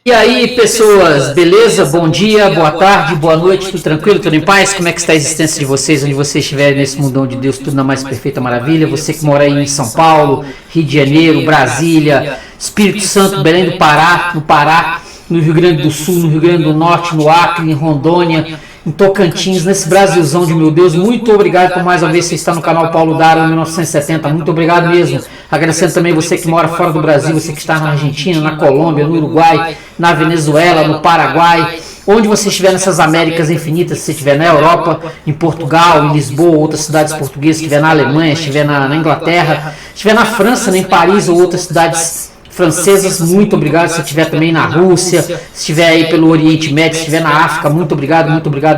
E aí, pessoas, beleza? Bom dia, boa tarde, boa noite, tudo tranquilo, tudo em paz? Como é que está a existência de vocês, onde vocês estiverem nesse mundão de Deus, tudo na mais perfeita maravilha? Você que mora aí em São Paulo, Rio de Janeiro, Brasília, Espírito Santo, Belém do Pará, no Rio Grande do Sul, no Rio Grande do Norte, no Acre, em Rondônia, em Tocantins, nesse Brasilzão de meu Deus, muito obrigado por mais uma vez você estar no canal Paulo Daro 1970, muito obrigado mesmo. Agradecendo também você que mora fora do Brasil, você que está na Argentina, na Colômbia, no Uruguai, na Venezuela, no Paraguai, onde você estiver nessas Américas infinitas, se você estiver na Europa, em Portugal, em Lisboa, outras cidades portuguesas, se estiver na Alemanha, se estiver na Inglaterra, se estiver na França, em Paris ou outras cidades francesas, muito obrigado. Se estiver também na Rússia, se estiver aí pelo Oriente Médio, se estiver na África, muito obrigado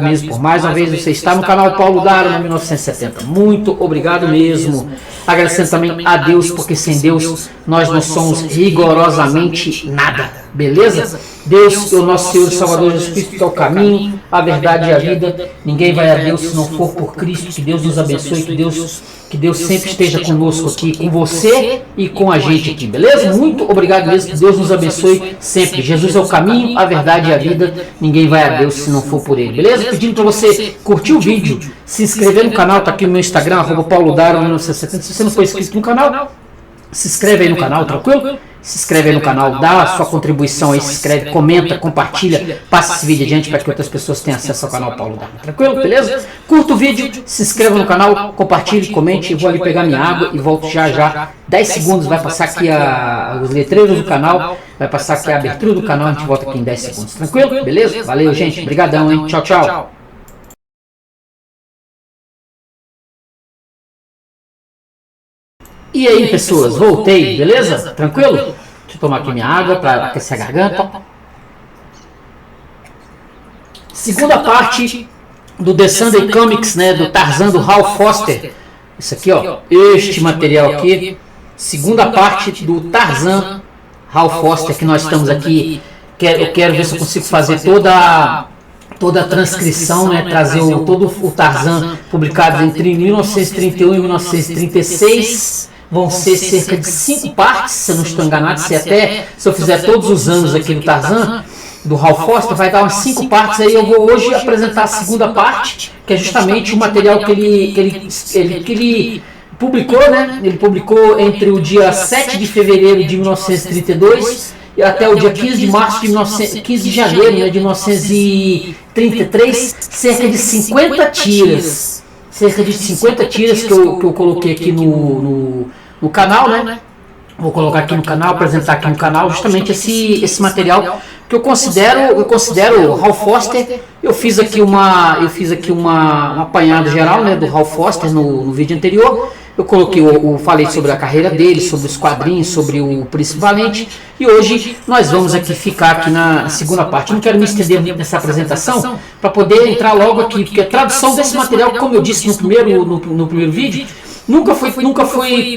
mesmo por mais uma vez você estar no canal Paulo Daro 1970, muito obrigado mesmo. Agradecendo também a Deus, porque sem Deus nós não somos rigorosamente nada, beleza? Deus é o nosso Senhor e Salvador Jesus Cristo, que é o caminho, a verdade e a vida. Ninguém vai a Deus se não for por Cristo. Que Deus nos abençoe, que Deus sempre esteja conosco aqui, com você e com a gente aqui, beleza? Muito obrigado mesmo, que Deus nos abençoe sempre. Jesus é o caminho, a verdade e a vida. Ninguém vai a Deus se não for por Ele, beleza? Pedindo para você curtir o vídeo, se inscrever no canal, tá aqui no meu Instagram, @paulodaro1970. Se você não for inscrito no canal, se inscreve aí no canal, tranquilo? Se inscreve aí no canal, dá a sua contribuição aí, se inscreve, comenta, compartilha, passa esse vídeo adiante para que outras pessoas tenham acesso ao canal Paulo Daro. Tranquilo? Beleza? Curta o vídeo, se inscreva no canal, compartilhe, comente. Eu vou ali pegar minha água e volto já. 10 segundos, vai passar aqui os letreiros do canal, vai passar aqui a abertura do canal, a gente volta aqui em 10 segundos. Tranquilo? Beleza? Valeu, gente. Obrigadão, hein? Tchau, tchau. E aí, pessoas, voltei, beleza? Tranquilo? Deixa eu tomar aqui minha água para aquecer a garganta. Segunda parte do The Sunday Comics, né, do Tarzan do Hal Foster. Isso aqui, ó, este material aqui. Segunda parte do Tarzan Hal Foster, que nós estamos aqui. Eu quero ver se eu consigo fazer toda a transcrição, né, trazer todo o Tarzan publicado entre 1931 e 1936. Vão ser cerca de 5 partes, se eu não estou enganado. Se eu fizer todos os anos aqui do Tarzan, do Hal Foster, vai dar umas 5 partes. Aí eu vou hoje apresentar a segunda parte, que é justamente o material que ele publicou, né? Ele publicou entre o dia 7 de fevereiro de 1932 e até o dia 15 de março de 15 de janeiro, né, de 1933, cerca de 50 tiras. Cerca de 50 tiras que eu coloquei aqui no canal, né? Vou colocar aqui no canal, apresentar aqui no canal justamente esse material que eu considero Hal Foster. Eu fiz aqui um apanhado geral, né, do Hal Foster no vídeo anterior. Eu coloquei, falei sobre a carreira dele, sobre os quadrinhos, sobre o Príncipe Valente. E hoje nós vamos aqui ficar aqui na segunda parte. Eu não quero me estender muito nessa apresentação para poder entrar logo aqui, porque a tradução desse material, como eu disse no primeiro vídeo, nunca foi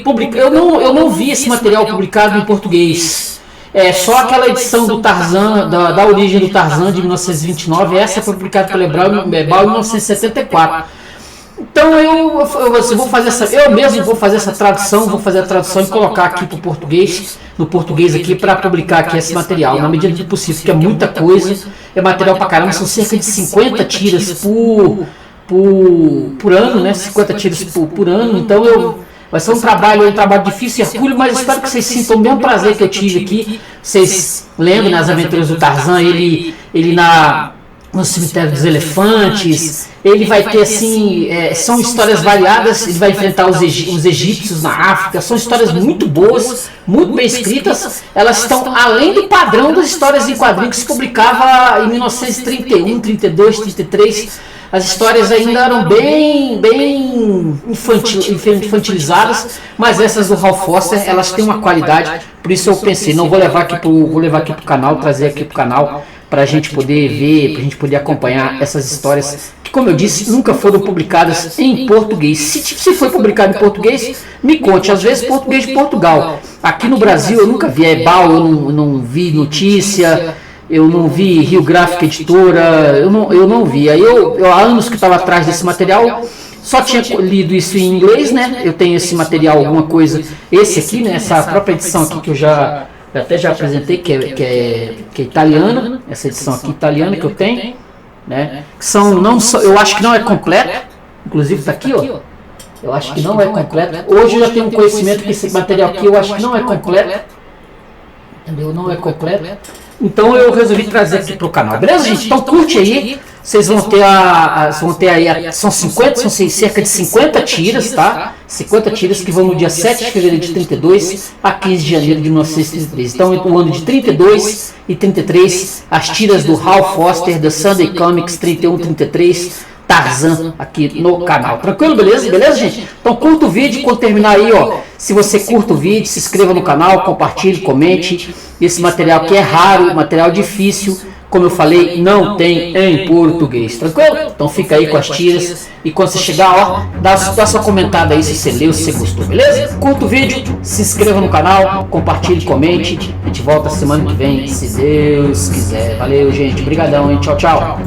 publicado. Eu não vi esse material publicado em português. É só aquela edição do Tarzan, da origem do Tarzan de 1929. Essa foi publicada pela Ebal em 1974. Então eu mesmo vou fazer essa tradução, e colocar aqui no português aqui, para publicar aqui esse material, na medida do possível, porque é muita coisa, é material pra caramba, são cerca de 50 tiras por ano, né? 50 tiras por ano, então vai ser um trabalho difícil e hercúleo, mas espero que vocês sintam o mesmo prazer que eu tive aqui. Vocês lembram nas aventuras do Tarzan, ele no cemitério dos elefantes, ele vai ter assim, são histórias variadas, ele vai enfrentar os egípcios na África, são histórias muito boas, muito bem escritas, elas estão além do padrão das histórias em quadrinhos que se publicava em 1931, 32, 33, as histórias ainda eram bem infantilizadas, mas essas do Hal Foster, elas têm uma qualidade, por isso eu pensei, não vou levar aqui pro canal, trazer aqui pro canal, para a gente poder ver, para a gente poder acompanhar essas histórias que, como eu disse, nunca foram publicadas em português. Se foi publicado em português, me conte. Às vezes português de Portugal. Aqui no Brasil eu nunca vi Ebal, eu não vi notícia, eu não vi Rio Gráfica Editora, eu não vi. Aí eu há anos que estava atrás desse material, só tinha lido isso em inglês, né? Eu tenho esse material, alguma coisa, esse aqui, né? Essa própria edição aqui que eu já Eu até já apresentei, que é italiana, essa edição aqui italiana que eu tenho, né? Eu acho que não é completo, inclusive está aqui, ó. Eu acho que não é completo. Hoje eu já tenho um conhecimento que esse material aqui eu acho que não é completo. Entendeu? Não é completo. Então eu resolvi trazer aqui para o canal. Beleza, gente? Então curte aí. Vocês vão ter aí, são cerca de 50 tiras, tá? 50 tiras que vão no dia 7 de fevereiro de 32 a 15 de janeiro de 1933. Então, no ano de 32 e 33, as tiras do Hal Foster, da Sunday Comics 31 33, Tarzan aqui no canal. Tranquilo, beleza? Beleza, gente? Então curta o vídeo, quando terminar aí, ó, se você curta o vídeo, se inscreva no canal, compartilhe, comente. Esse material aqui é raro, material difícil, como eu falei, não tem em português, tranquilo? Então fica aí com as tiras e quando você chegar, ó, dá sua comentada aí se você leu, se você gostou, beleza? Curta o vídeo, se inscreva no canal, compartilhe, comente. A gente volta semana que vem, se Deus quiser. Valeu, gente. Obrigadão, hein? Tchau, tchau.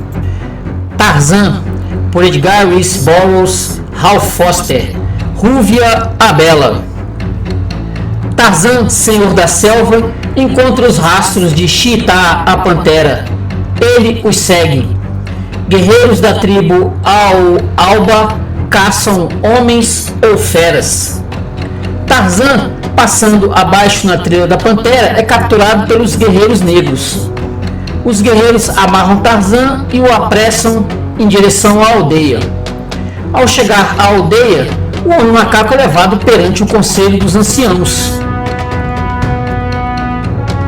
Tarzan, por Edgar Rice Burroughs, Hal Foster, Rúvia a Bela. Tarzan, senhor da selva, encontra os rastros de Cheetah, a pantera. Ele os segue. Guerreiros da tribo Alba caçam homens ou feras. Tarzan, passando abaixo na trilha da pantera, é capturado pelos guerreiros negros. Os guerreiros amarram Tarzan e o apressam em direção à aldeia. Ao chegar à aldeia, o homem macaco é levado perante o conselho dos anciãos.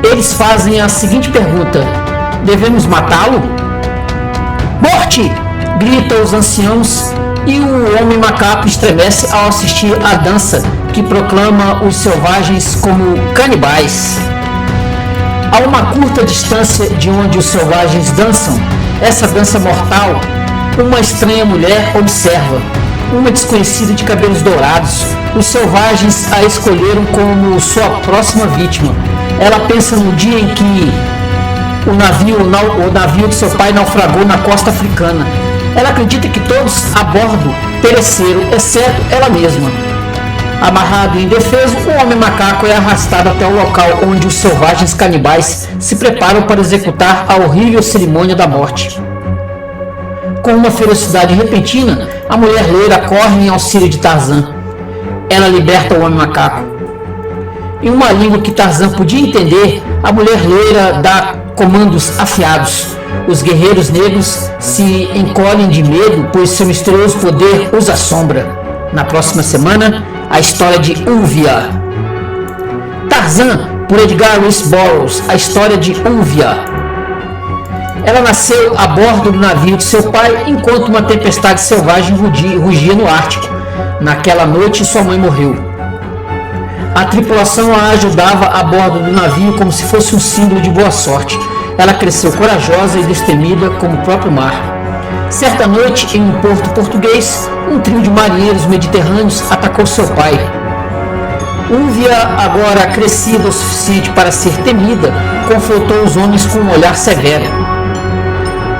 Eles fazem a seguinte pergunta: devemos matá-lo? Morte! Gritam os anciãos e o homem macaco estremece ao assistir à dança que proclama os selvagens como canibais. A uma curta distância de onde os selvagens dançam essa dança mortal, uma estranha mulher observa. Uma desconhecida de cabelos dourados. Os selvagens a escolheram como sua próxima vítima. Ela pensa no dia em que o navio de seu pai naufragou na costa africana. Ela acredita que todos a bordo pereceram, exceto ela mesma. Amarrado e indefeso, o homem macaco é arrastado até o local onde os selvagens canibais se preparam para executar a horrível cerimônia da morte. Com uma ferocidade repentina, a mulher loira corre em auxílio de Tarzan. Ela liberta o homem macaco. Em uma língua que Tarzan podia entender, a mulher loira dá comandos afiados. Os guerreiros negros se encolhem de medo, pois seu misterioso poder os assombra. Na próxima semana, a história de Uvia. Tarzan, por Edgar Rice Burroughs, a história de Uvia. Ela nasceu a bordo do navio de seu pai enquanto uma tempestade selvagem rugia no Ártico. Naquela noite, sua mãe morreu. A tripulação a ajudava a bordo do navio como se fosse um símbolo de boa sorte. Ela cresceu corajosa e destemida como o próprio mar. Certa noite, em um porto português, um trio de marinheiros mediterrâneos atacou seu pai. Uvia, agora crescida o suficiente para ser temida, confrontou os homens com um olhar severo.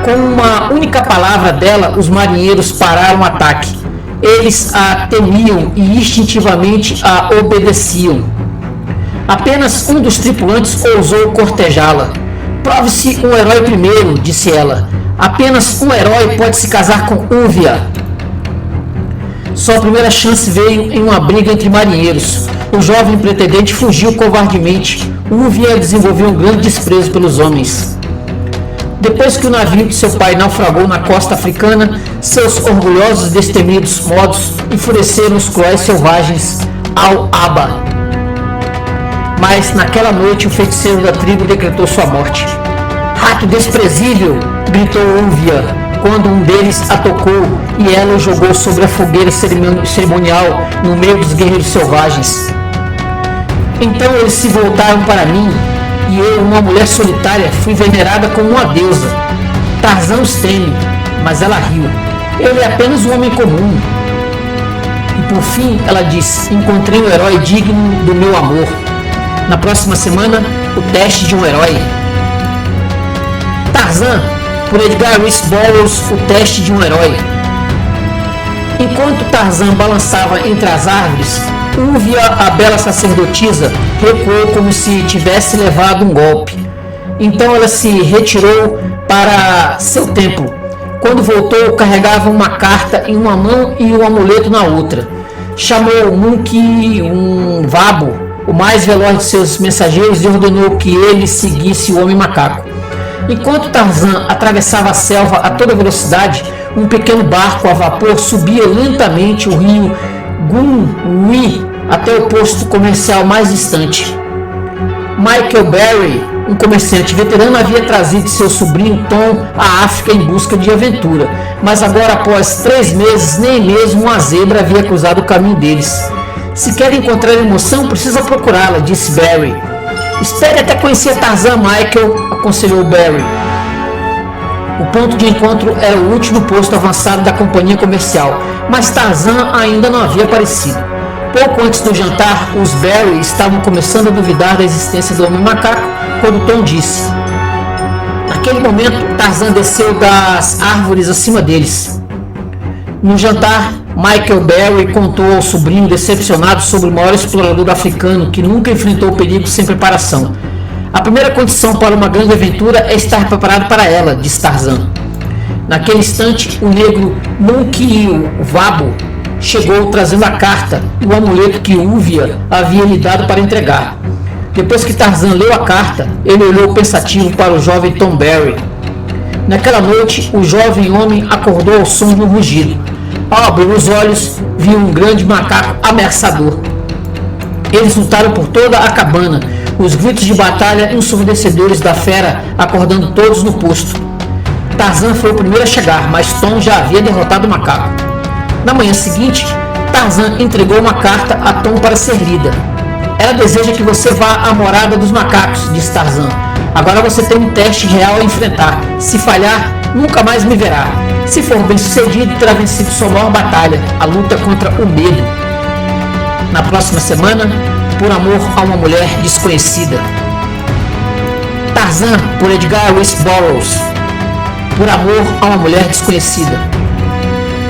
Com uma única palavra dela, os marinheiros pararam o ataque. Eles a temiam e instintivamente a obedeciam. Apenas um dos tripulantes ousou cortejá-la. Prove-se um herói primeiro, disse ela. Apenas um herói pode se casar com Uvia. Sua primeira chance veio em uma briga entre marinheiros. O jovem pretendente fugiu covardemente. Uvia desenvolveu um grande desprezo pelos homens. Depois que o navio de seu pai naufragou na costa africana, seus orgulhosos e destemidos modos enfureceram os cruéis selvagens Al-Aba. Mas naquela noite o feiticeiro da tribo decretou sua morte. Rato desprezível! Gritou Uvia, quando um deles a tocou e ela o jogou sobre a fogueira cerimonial no meio dos guerreiros selvagens. Então eles se voltaram para mim e eu, uma mulher solitária, fui venerada como uma deusa. Tarzan os teme, mas ela riu. Ele é apenas um homem comum. E por fim, ela disse: encontrei um herói digno do meu amor. Na próxima semana, o teste de um herói. Tarzan, por Edgar Rice Burroughs, o teste de um herói. Enquanto Tarzan balançava entre as árvores, Úvia, a bela sacerdotisa, recuou como se tivesse levado um golpe. Então ela se retirou para seu templo. Quando voltou, carregava uma carta em uma mão e um amuleto na outra. Chamou Monkey, um Vabo, o mais veloz de seus mensageiros, e ordenou que ele seguisse o homem macaco. Enquanto Tarzan atravessava a selva a toda velocidade, um pequeno barco a vapor subia lentamente o rio Gumwi até o posto comercial mais distante. Michael Berry, um comerciante veterano, havia trazido seu sobrinho Tom à África em busca de aventura, mas agora, após 3 meses, nem mesmo uma zebra havia cruzado o caminho deles. Se quer encontrar emoção, precisa procurá-la, disse Berry. Espere até conhecer Tarzan, Michael, aconselhou Berry. O ponto de encontro era o último posto avançado da companhia comercial, mas Tarzan ainda não havia aparecido. Pouco antes do jantar, os Berry estavam começando a duvidar da existência do homem macaco, quando Tom disse. Naquele momento, Tarzan desceu das árvores acima deles. No jantar, Michael Berry contou ao sobrinho decepcionado sobre o maior explorador africano que nunca enfrentou perigo sem preparação. A primeira condição para uma grande aventura é estar preparado para ela, disse Tarzan. Naquele instante, o negro Monkey Vabo chegou trazendo a carta e o amuleto que Úvia havia lhe dado para entregar. Depois que Tarzan leu a carta, ele olhou pensativo para o jovem Tom Berry. Naquela noite, o jovem homem acordou ao som de um rugido. Ao abrir os olhos, viu um grande macaco ameaçador. Eles lutaram por toda a cabana, os gritos de batalha ensurdecedores da fera acordando todos no posto. Tarzan foi o primeiro a chegar, mas Tom já havia derrotado o macaco. Na manhã seguinte, Tarzan entregou uma carta a Tom para ser lida. Ela deseja que você vá à morada dos macacos, disse Tarzan. Agora você tem um teste real a enfrentar. Se falhar, nunca mais me verá. Se for bem sucedido, terá vencido sua maior batalha, a luta contra o medo. Na próxima semana, Por Amor a uma Mulher Desconhecida. Tarzan, por Edgar Rice Burroughs. Por Amor a uma Mulher Desconhecida.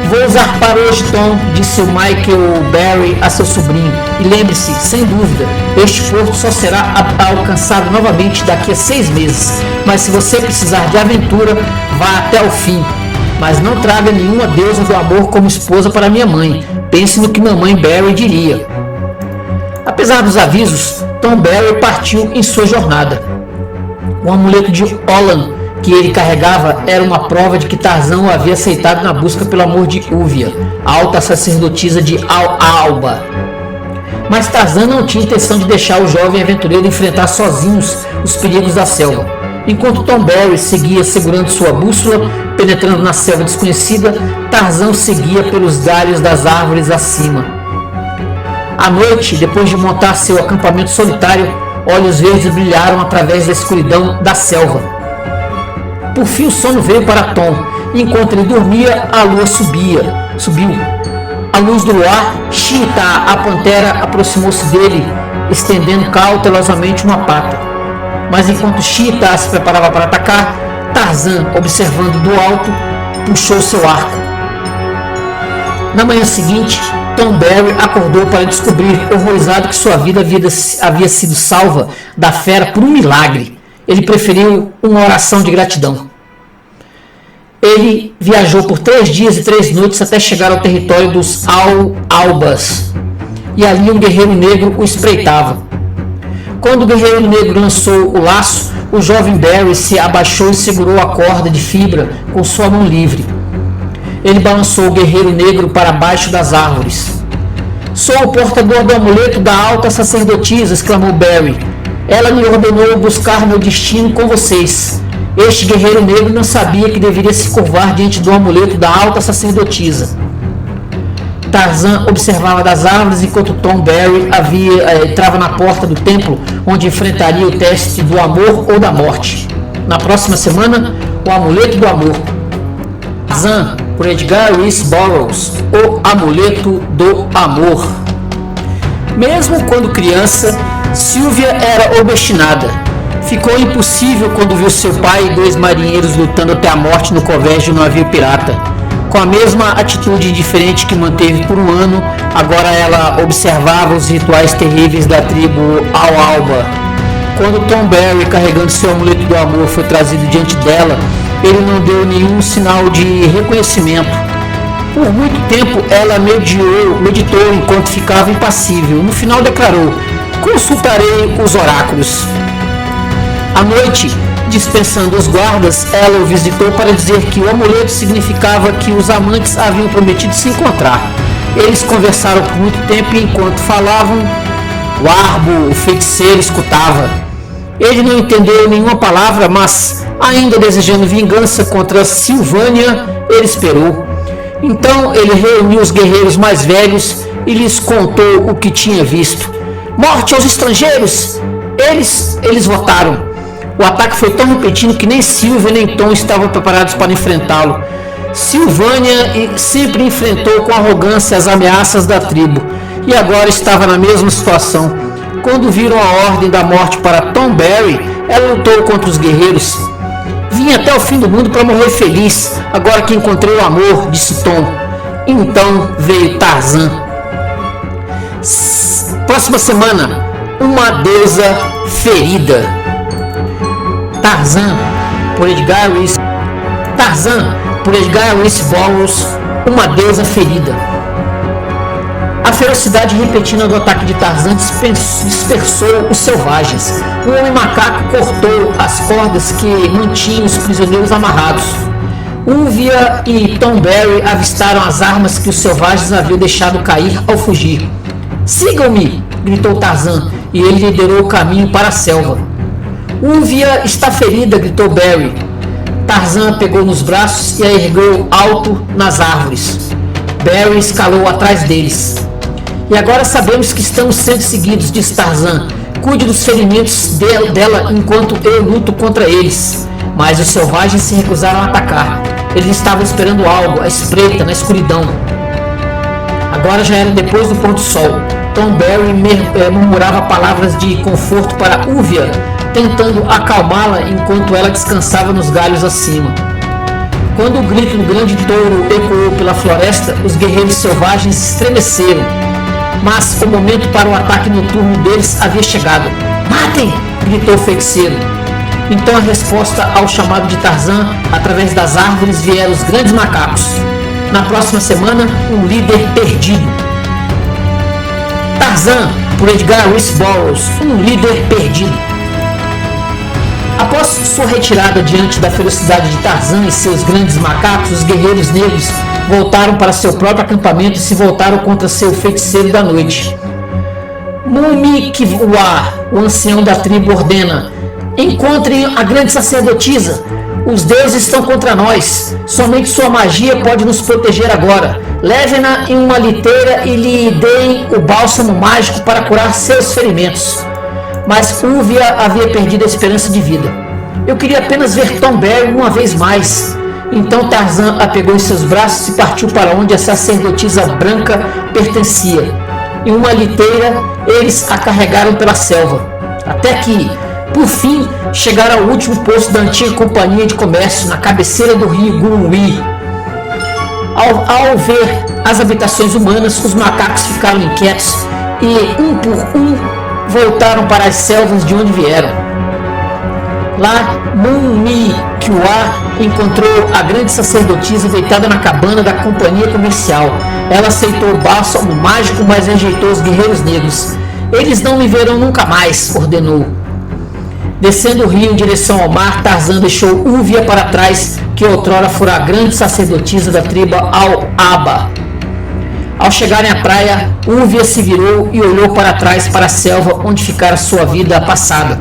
Vou usar para hoje, Tom, disse o Michael Berry a seu sobrinho. E lembre-se, sem dúvida, este porto só será alcançado novamente daqui a 6 meses. Mas se você precisar de aventura, vá até o fim. Mas não traga nenhuma deusa do amor como esposa para minha mãe. Pense no que mamãe Berry diria. Apesar dos avisos, Tom Berry partiu em sua jornada. O amuleto de Olan que ele carregava era uma prova de que Tarzan o havia aceitado na busca pelo amor de Úvia, a alta sacerdotisa de Alba. Mas Tarzan não tinha intenção de deixar o jovem aventureiro enfrentar sozinhos os perigos da selva. Enquanto Tom Berry seguia segurando sua bússola, penetrando na selva desconhecida, Tarzan seguia pelos galhos das árvores acima. À noite, depois de montar seu acampamento solitário, olhos verdes brilharam através da escuridão da selva. Por fim o sono veio para Tom. Enquanto ele dormia, a lua subiu. À luz do luar, Cheetah, a pantera, aproximou-se dele, estendendo cautelosamente uma pata. Mas enquanto Cheetah se preparava para atacar, Tarzan, observando do alto, puxou seu arco. Na manhã seguinte, Tom Berry acordou para descobrir, horrorizado, que sua vida havia sido salva da fera por um milagre. Ele preferiu uma oração de gratidão. Ele viajou por 3 dias e 3 noites até chegar ao território dos Albas. E ali um guerreiro negro o espreitava. Quando o guerreiro negro lançou o laço, o jovem Berry se abaixou e segurou a corda de fibra com sua mão livre. Ele balançou o guerreiro negro para baixo das árvores. Sou o portador do amuleto da alta sacerdotisa, exclamou Berry. Ela me ordenou buscar meu destino com vocês. Este guerreiro negro não sabia que deveria se curvar diante do amuleto da alta sacerdotisa. Tarzan observava das árvores enquanto Tom Berry entrava na porta do templo, onde enfrentaria o teste do amor ou da morte. Na próxima semana, o amuleto do amor. Tarzan, por Edgar Rice Burroughs, o amuleto do amor. Mesmo quando criança, Sylvia era obstinada. Ficou impossível quando viu seu pai e 2 marinheiros lutando até a morte no covés de um navio pirata. Com a mesma atitude indiferente que manteve por um ano, agora ela observava os rituais terríveis da tribo Al-Alba. Quando Tom Barry, carregando seu amuleto do amor, foi trazido diante dela, ele não deu nenhum sinal de reconhecimento. Por muito tempo ela meditou enquanto ficava impassível. No final declarou: consultarei os oráculos. À noite, dispensando os guardas, ela o visitou para dizer que o amuleto significava que os amantes haviam prometido se encontrar. Eles conversaram por muito tempo e enquanto falavam, o Arbo, o feiticeiro, escutava. Ele não entendeu nenhuma palavra, mas, ainda desejando vingança contra Silvânia, ele esperou. Então ele reuniu os guerreiros mais velhos e lhes contou o que tinha visto. Morte aos estrangeiros! Eles votaram. O ataque foi tão repentino que nem Silvia nem Tom estavam preparados para enfrentá-lo. Silvânia sempre enfrentou com arrogância as ameaças da tribo e agora estava na mesma situação. Quando viram a ordem da morte para Tom Barry, ela lutou contra os guerreiros. Vim até o fim do mundo para morrer feliz, agora que encontrei o amor, disse Tom. Então veio Tarzan. Próxima semana, uma deusa ferida. Tarzan, por Edgar Rice Burroughs, uma deusa ferida. A ferocidade repentina do ataque de Tarzan dispersou os selvagens. O homem macaco cortou as cordas que mantinham os prisioneiros amarrados. Uvia e Tom Barry avistaram as armas que os selvagens haviam deixado cair ao fugir. Sigam-me! Gritou Tarzan, e ele liderou o caminho para a selva. Uvia está ferida! Gritou Barry. Tarzan a pegou nos braços e a ergueu alto nas árvores. Barry escalou atrás deles. E agora sabemos que estamos sendo seguidos, disse Tarzan. Cuide dos ferimentos dela enquanto eu luto contra eles. Mas os selvagens se recusaram a atacar. Eles estavam esperando algo, à espreita, na escuridão. Agora já era depois do pôr do sol. Tom Barry murmurava palavras de conforto para Uvia, tentando acalmá-la enquanto ela descansava nos galhos acima. Quando o grito do grande touro ecoou pela floresta, os guerreiros selvagens se estremeceram. Mas o momento para o ataque noturno deles havia chegado. Matem! Gritou o feiticeiro. Então a resposta ao chamado de Tarzan, através das árvores, vieram os grandes macacos. Na próxima semana, um líder perdido. Tarzan, por Edgar Rice Burroughs, um líder perdido. Após sua retirada diante da ferocidade de Tarzan e seus grandes macacos, os guerreiros negros voltaram para seu próprio acampamento e se voltaram contra seu feiticeiro da noite. Mumikiwa, o ancião da tribo, ordena: encontrem a grande sacerdotisa. Os deuses estão contra nós. Somente sua magia pode nos proteger agora. Levem-na em uma liteira e lhe deem o bálsamo mágico para curar seus ferimentos. Mas Uvia havia perdido a esperança de vida. Eu queria apenas ver Tom Barry uma vez mais. Então Tarzan a pegou em seus braços e partiu para onde a sacerdotisa branca pertencia. Em uma liteira, eles a carregaram pela selva. Até que, por fim, chegaram ao último posto da antiga companhia de comércio, na cabeceira do rio Gurui. Ao ver as habitações humanas, os macacos ficaram inquietos e, um por um, voltaram para as selvas de onde vieram. Lá, Mumikiwa encontrou a grande sacerdotisa deitada na cabana da companhia comercial. Ela aceitou o bálsamo mágico, mas rejeitou os guerreiros negros. Eles não me verão nunca mais, ordenou. Descendo o rio em direção ao mar, Tarzan deixou Uvia para trás, que outrora fora a grande sacerdotisa da tribo Al-Aba. Ao chegarem à praia, Uvia se virou e olhou para trás para a selva onde ficara sua vida passada.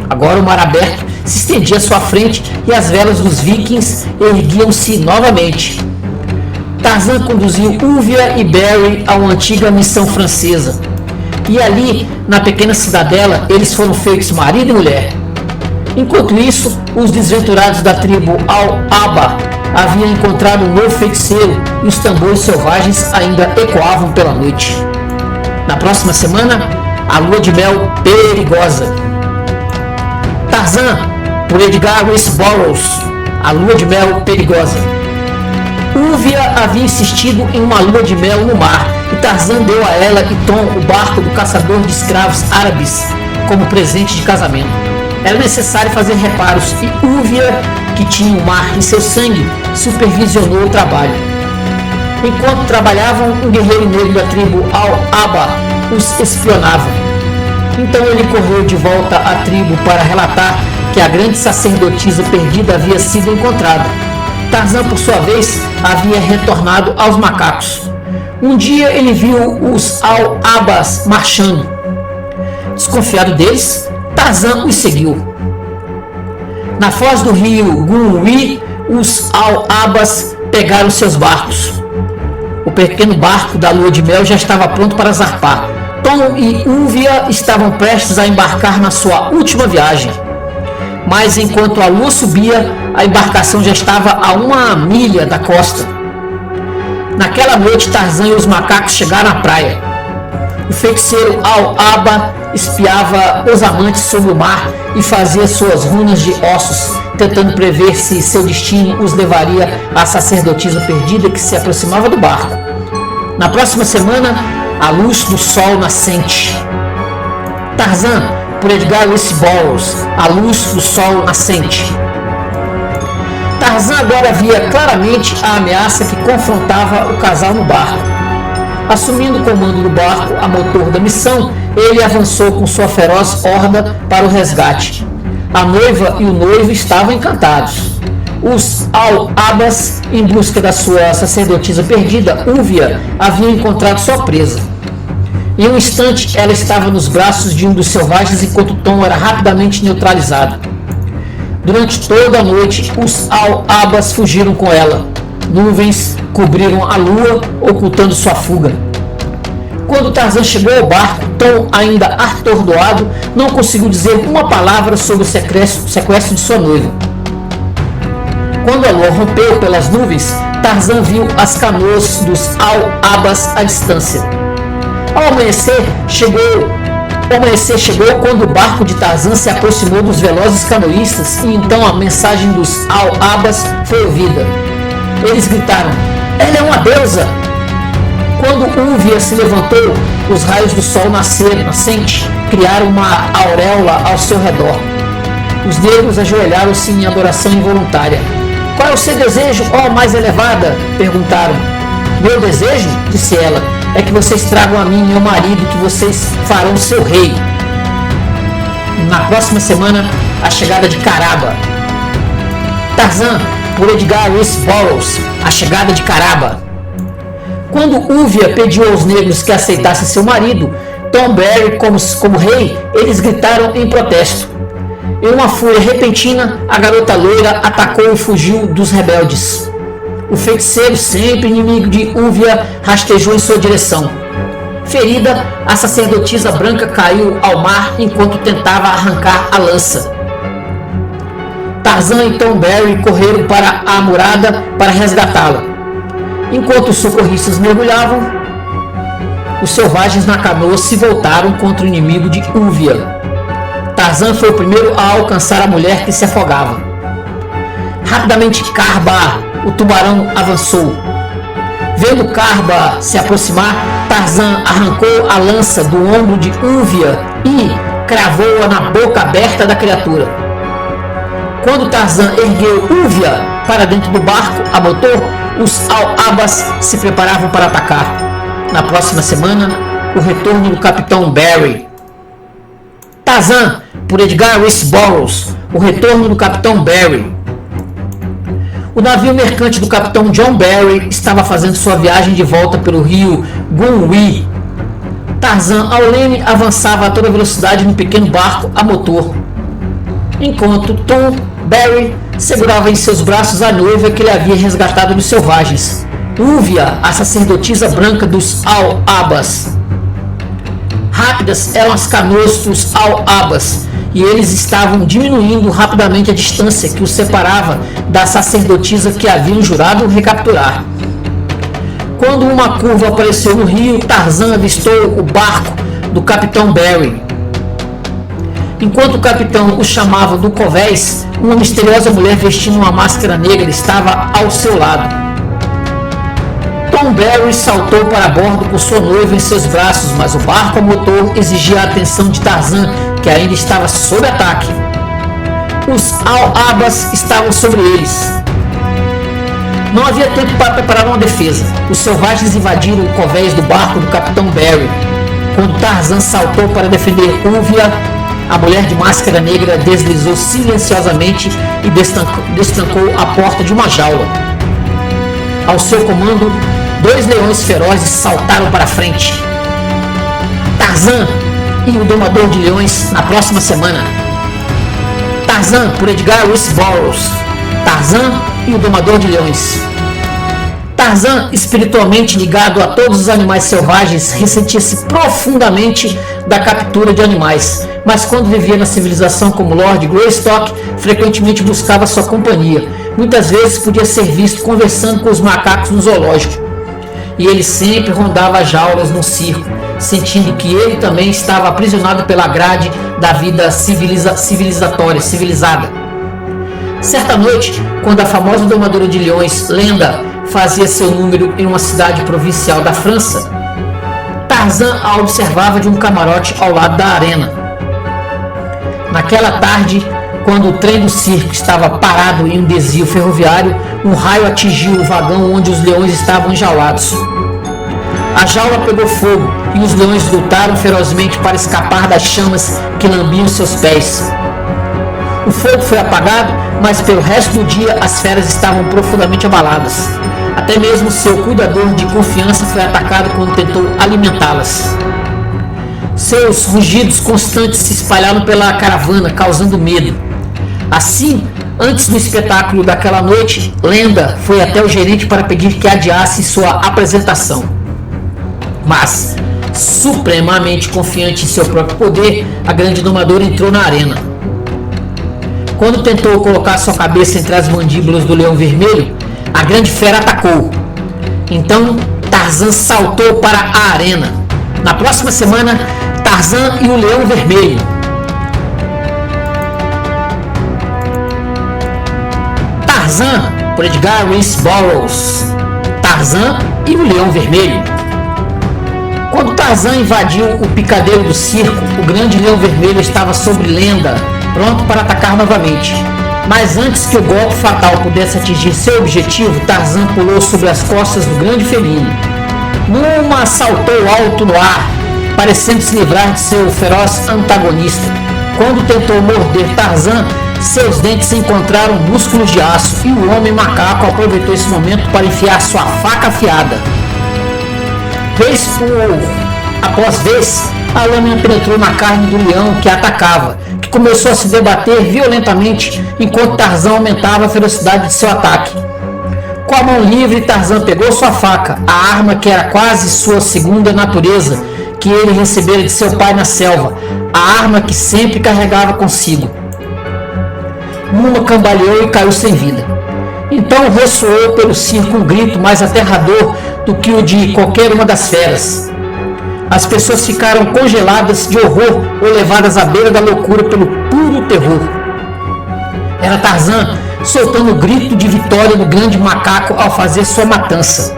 Agora o mar aberto se estendia à sua frente e as velas dos vikings erguiam-se novamente. Tarzan conduziu Uvia e Barry a uma antiga missão francesa. E ali, na pequena cidadela, eles foram feitos marido e mulher. Enquanto isso, os desventurados da tribo Al-Aba haviam encontrado um novo feiticeiro e os tambores selvagens ainda ecoavam pela noite. Na próxima semana, a lua de mel perigosa. Tarzan, por Edgar Rice Burroughs, a lua de mel perigosa. Úvia havia insistido em uma lua de mel no mar, e Tarzan deu a ela e Tom o barco do caçador de escravos árabes como presente de casamento. Era necessário fazer reparos, e Úvia, que tinha o mar em seu sangue, supervisionou o trabalho. Enquanto trabalhavam, um guerreiro negro da tribo Al-Aba os espionava. Então ele correu de volta à tribo para relatar que a grande sacerdotisa perdida havia sido encontrada. Tarzan, por sua vez, havia retornado aos macacos. Um dia ele viu os Al-Abas marchando. Desconfiado deles, Tarzan os seguiu. Na foz do rio Gunwi, os Al-Abas pegaram seus barcos. O pequeno barco da lua de mel já estava pronto para zarpar. Tom e Úvia estavam prestes a embarcar na sua última viagem. Mas enquanto a lua subia, a embarcação já estava a 1 milha da costa. Naquela noite, Tarzan e os macacos chegaram à praia. O feiticeiro Al-Aba espiava os amantes sobre o mar e fazia suas runas de ossos, tentando prever se seu destino os levaria à sacerdotisa perdida que se aproximava do barco. Na próxima semana, a luz do sol nascente. Tarzan, por Edgar Rice Burroughs, A Luz do Sol Nascente. Tarzan agora via claramente a ameaça que confrontava o casal no barco. Assumindo o comando do barco a motor da missão, ele avançou com sua feroz horda para o resgate. A noiva e o noivo estavam encantados. Os Al-Abas, em busca da sua sacerdotisa perdida, Úvia, haviam encontrado sua presa. Em um instante, ela estava nos braços de um dos selvagens, enquanto Tom era rapidamente neutralizado. Durante toda a noite, os Al-Abas fugiram com ela. Nuvens cobriram a lua, ocultando sua fuga. Quando Tarzan chegou ao barco, Tom, ainda atordoado, não conseguiu dizer uma palavra sobre o sequestro de sua noiva. Quando a lua rompeu pelas nuvens, Tarzan viu as canoas dos Al-Abas à distância. O amanhecer chegou quando o barco de Tarzan se aproximou dos velozes canoístas, e então a mensagem dos Al-Abas foi ouvida. Eles gritaram: "Ela é uma deusa!" Quando Úvia se levantou, os raios do sol nascente criaram uma auréola ao seu redor. Os negros ajoelharam-se em adoração involuntária. "Qual é o seu desejo, ó mais elevada?" perguntaram. "Meu desejo", disse ela, "é que vocês tragam a mim meu marido, que vocês farão seu rei." Na próxima semana, a chegada de Caraba. Tarzan, por Edgar Rice Burroughs, A Chegada de Caraba. Quando Úvia pediu aos negros que aceitassem seu marido, Tom Barry como rei, eles gritaram em protesto. Em uma fúria repentina, a garota loira atacou e fugiu dos rebeldes. O feiticeiro, sempre inimigo de Úvia, rastejou em sua direção. Ferida, a sacerdotisa branca caiu ao mar enquanto tentava arrancar a lança. Tarzan e Tom Barry correram para a murada para resgatá-la. Enquanto os socorristas mergulhavam, os selvagens na canoa se voltaram contra o inimigo de Úvia. Tarzan foi o primeiro a alcançar a mulher que se afogava. Rapidamente, Carba, o tubarão, avançou. Vendo Carba se aproximar, Tarzan arrancou a lança do ombro de Úvia e cravou-a na boca aberta da criatura. Quando Tarzan ergueu Úvia para dentro do barco a motor, os Al-Abas se preparavam para atacar. Na próxima semana, o retorno do Capitão Barry. Tarzan, por Edgar Rice Burroughs, O Retorno do Capitão Barry. O navio mercante do Capitão John Barry estava fazendo sua viagem de volta pelo rio Gunwi. Tarzan, ao leme, avançava a toda velocidade no pequeno barco a motor, enquanto Tom Barry segurava em seus braços a noiva que ele havia resgatado dos selvagens, Úvia, a sacerdotisa branca dos Al-Abas. Rápidas eram as canoas dos Al-Abas, e eles estavam diminuindo rapidamente a distância que os separava da sacerdotisa que haviam jurado recapturar. Quando uma curva apareceu no rio, Tarzan avistou o barco do Capitão Barry. Enquanto o capitão o chamava do covés, uma misteriosa mulher vestindo uma máscara negra estava ao seu lado. Tom Berry saltou para bordo com sua noiva em seus braços, mas o barco a motor exigia a atenção de Tarzan, que ainda estava sob ataque. Os Al-Abas estavam sobre eles. Não havia tempo para preparar uma defesa. Os selvagens invadiram o covés do barco do Capitão Berry. Quando Tarzan saltou para defender Uvia, a mulher de máscara negra deslizou silenciosamente e destrancou a porta de uma jaula. Ao seu comando, 2 leões ferozes saltaram para frente. Tarzan e o Domador de Leões na próxima semana. Tarzan, por Edgar Rice Burroughs. Tarzan e o Domador de Leões. Tarzan, espiritualmente ligado a todos os animais selvagens, ressentia-se profundamente da captura de animais, mas quando vivia na civilização como Lord Greystock, frequentemente buscava sua companhia. Muitas vezes podia ser visto conversando com os macacos no zoológico. E ele sempre rondava as jaulas no circo, sentindo que ele também estava aprisionado pela grade da vida civilizada. Certa noite, quando a famosa domadora de leões, Lenda, fazia seu número em uma cidade provincial da França, Tarzan a observava de um camarote ao lado da arena. Naquela tarde, quando o trem do circo estava parado em um desvio ferroviário, um raio atingiu o vagão onde os leões estavam enjaulados. A jaula pegou fogo e os leões lutaram ferozmente para escapar das chamas que lambiam seus pés. O fogo foi apagado, mas pelo resto do dia as feras estavam profundamente abaladas. Até mesmo seu cuidador de confiança foi atacado quando tentou alimentá-las. Seus rugidos constantes se espalharam pela caravana, causando medo. Assim, antes do espetáculo daquela noite, Lenda foi até o gerente para pedir que adiasse sua apresentação. Mas, supremamente confiante em seu próprio poder, a grande domadora entrou na arena. Quando tentou colocar sua cabeça entre as mandíbulas do leão vermelho, a grande fera atacou. Então, Tarzan saltou para a arena. Na próxima semana, Tarzan e o leão vermelho. Tarzan, por Edgar Rice Burroughs. Tarzan e o leão vermelho. Quando Tarzan invadiu o picadeiro do circo, o grande leão vermelho estava sobre Lenda, pronto para atacar novamente. Mas antes que o golpe fatal pudesse atingir seu objetivo, Tarzan pulou sobre as costas do grande felino. Numa saltou alto no ar, parecendo se livrar de seu feroz antagonista. Quando tentou morder Tarzan, seus dentes encontraram músculos de aço e o homem macaco aproveitou esse momento para enfiar sua faca afiada. Após vez, a lâmina penetrou na carne do leão que a atacava, que começou a se debater violentamente enquanto Tarzan aumentava a velocidade de seu ataque. Com a mão livre, Tarzan pegou sua faca, a arma que era quase sua segunda natureza, que ele recebera de seu pai na selva, a arma que sempre carregava consigo. Numa cambaleou e caiu sem vida. Então ressoou pelo circo um grito mais aterrador do que o de qualquer uma das feras. As pessoas ficaram congeladas de horror ou levadas à beira da loucura pelo puro terror. Era Tarzan soltando o grito de vitória do grande macaco ao fazer sua matança.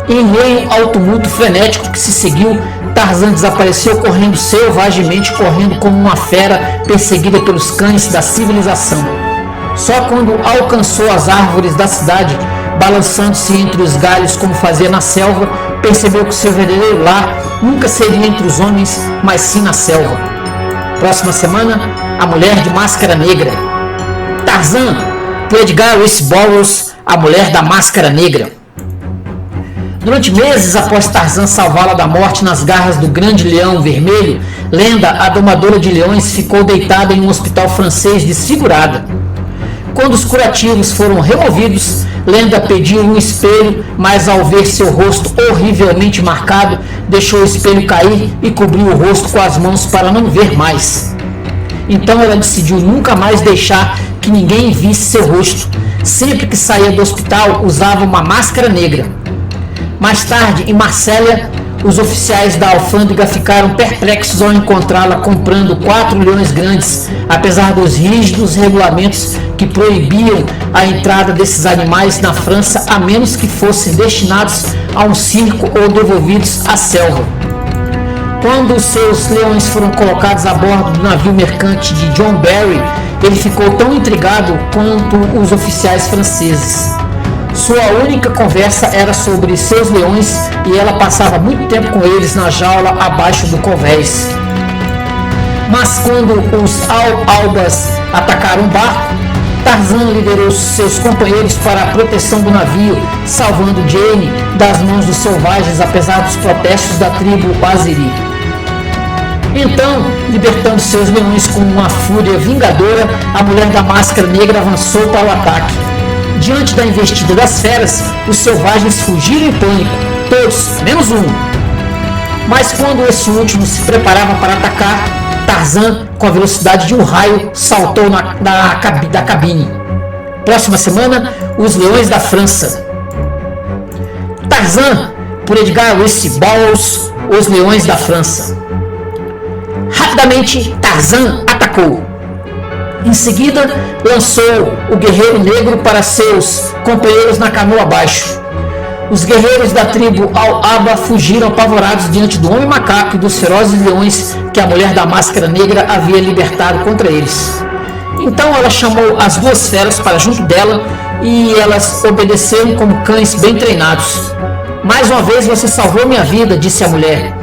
Em meio ao tumulto frenético que se seguiu, Tarzan desapareceu correndo selvagemente, correndo como uma fera perseguida pelos cães da civilização. Só quando alcançou as árvores da cidade, balançando-se entre os galhos como fazia na selva, percebeu que seu verdadeiro lar nunca seria entre os homens, mas sim na selva. Próxima semana, a mulher de máscara negra. Tarzan, por Edgar Rice Burroughs, a mulher da máscara negra. Durante meses após Tarzan salvá-la da morte nas garras do grande leão vermelho, Lenda, a domadora de leões, ficou deitada em um hospital francês desfigurada. Quando os curativos foram removidos, Lenda pediu um espelho, mas ao ver seu rosto horrivelmente marcado, deixou o espelho cair e cobriu o rosto com as mãos para não ver mais. Então ela decidiu nunca mais deixar que ninguém visse seu rosto. Sempre que saía do hospital, usava uma máscara negra. Mais tarde, em Marsella, Os oficiais da alfândega ficaram perplexos ao encontrá-la comprando 4 leões grandes, apesar dos rígidos regulamentos que proibiam a entrada desses animais na França, a menos que fossem destinados a um circo ou devolvidos à selva. Quando os seus leões foram colocados a bordo do navio mercante de John Barry, ele ficou tão intrigado quanto os oficiais franceses. Sua única conversa era sobre seus leões e ela passava muito tempo com eles na jaula abaixo do convés. Mas quando os albas atacaram o barco, Tarzan liderou seus companheiros para a proteção do navio, salvando Jane das mãos dos selvagens, apesar dos protestos da tribo Azeri. Então, libertando seus leões com uma fúria vingadora, a mulher da máscara negra avançou para o ataque. Diante da investida das feras, os selvagens fugiram em pânico, todos, menos um. Mas quando esse último se preparava para atacar, Tarzan, com a velocidade de um raio, saltou da cabine. Próxima semana, Os Leões da França. Tarzan, por Edgar Rice Burroughs, Os Leões da França. Rapidamente, Tarzan atacou. Em seguida, lançou o guerreiro negro para seus companheiros na canoa abaixo. Os guerreiros da tribo Al-Aba fugiram apavorados diante do homem macaco e dos ferozes leões que a mulher da máscara negra havia libertado contra eles. Então ela chamou as duas feras para junto dela e elas obedeceram como cães bem treinados. Mais uma vez você salvou minha vida, disse a mulher.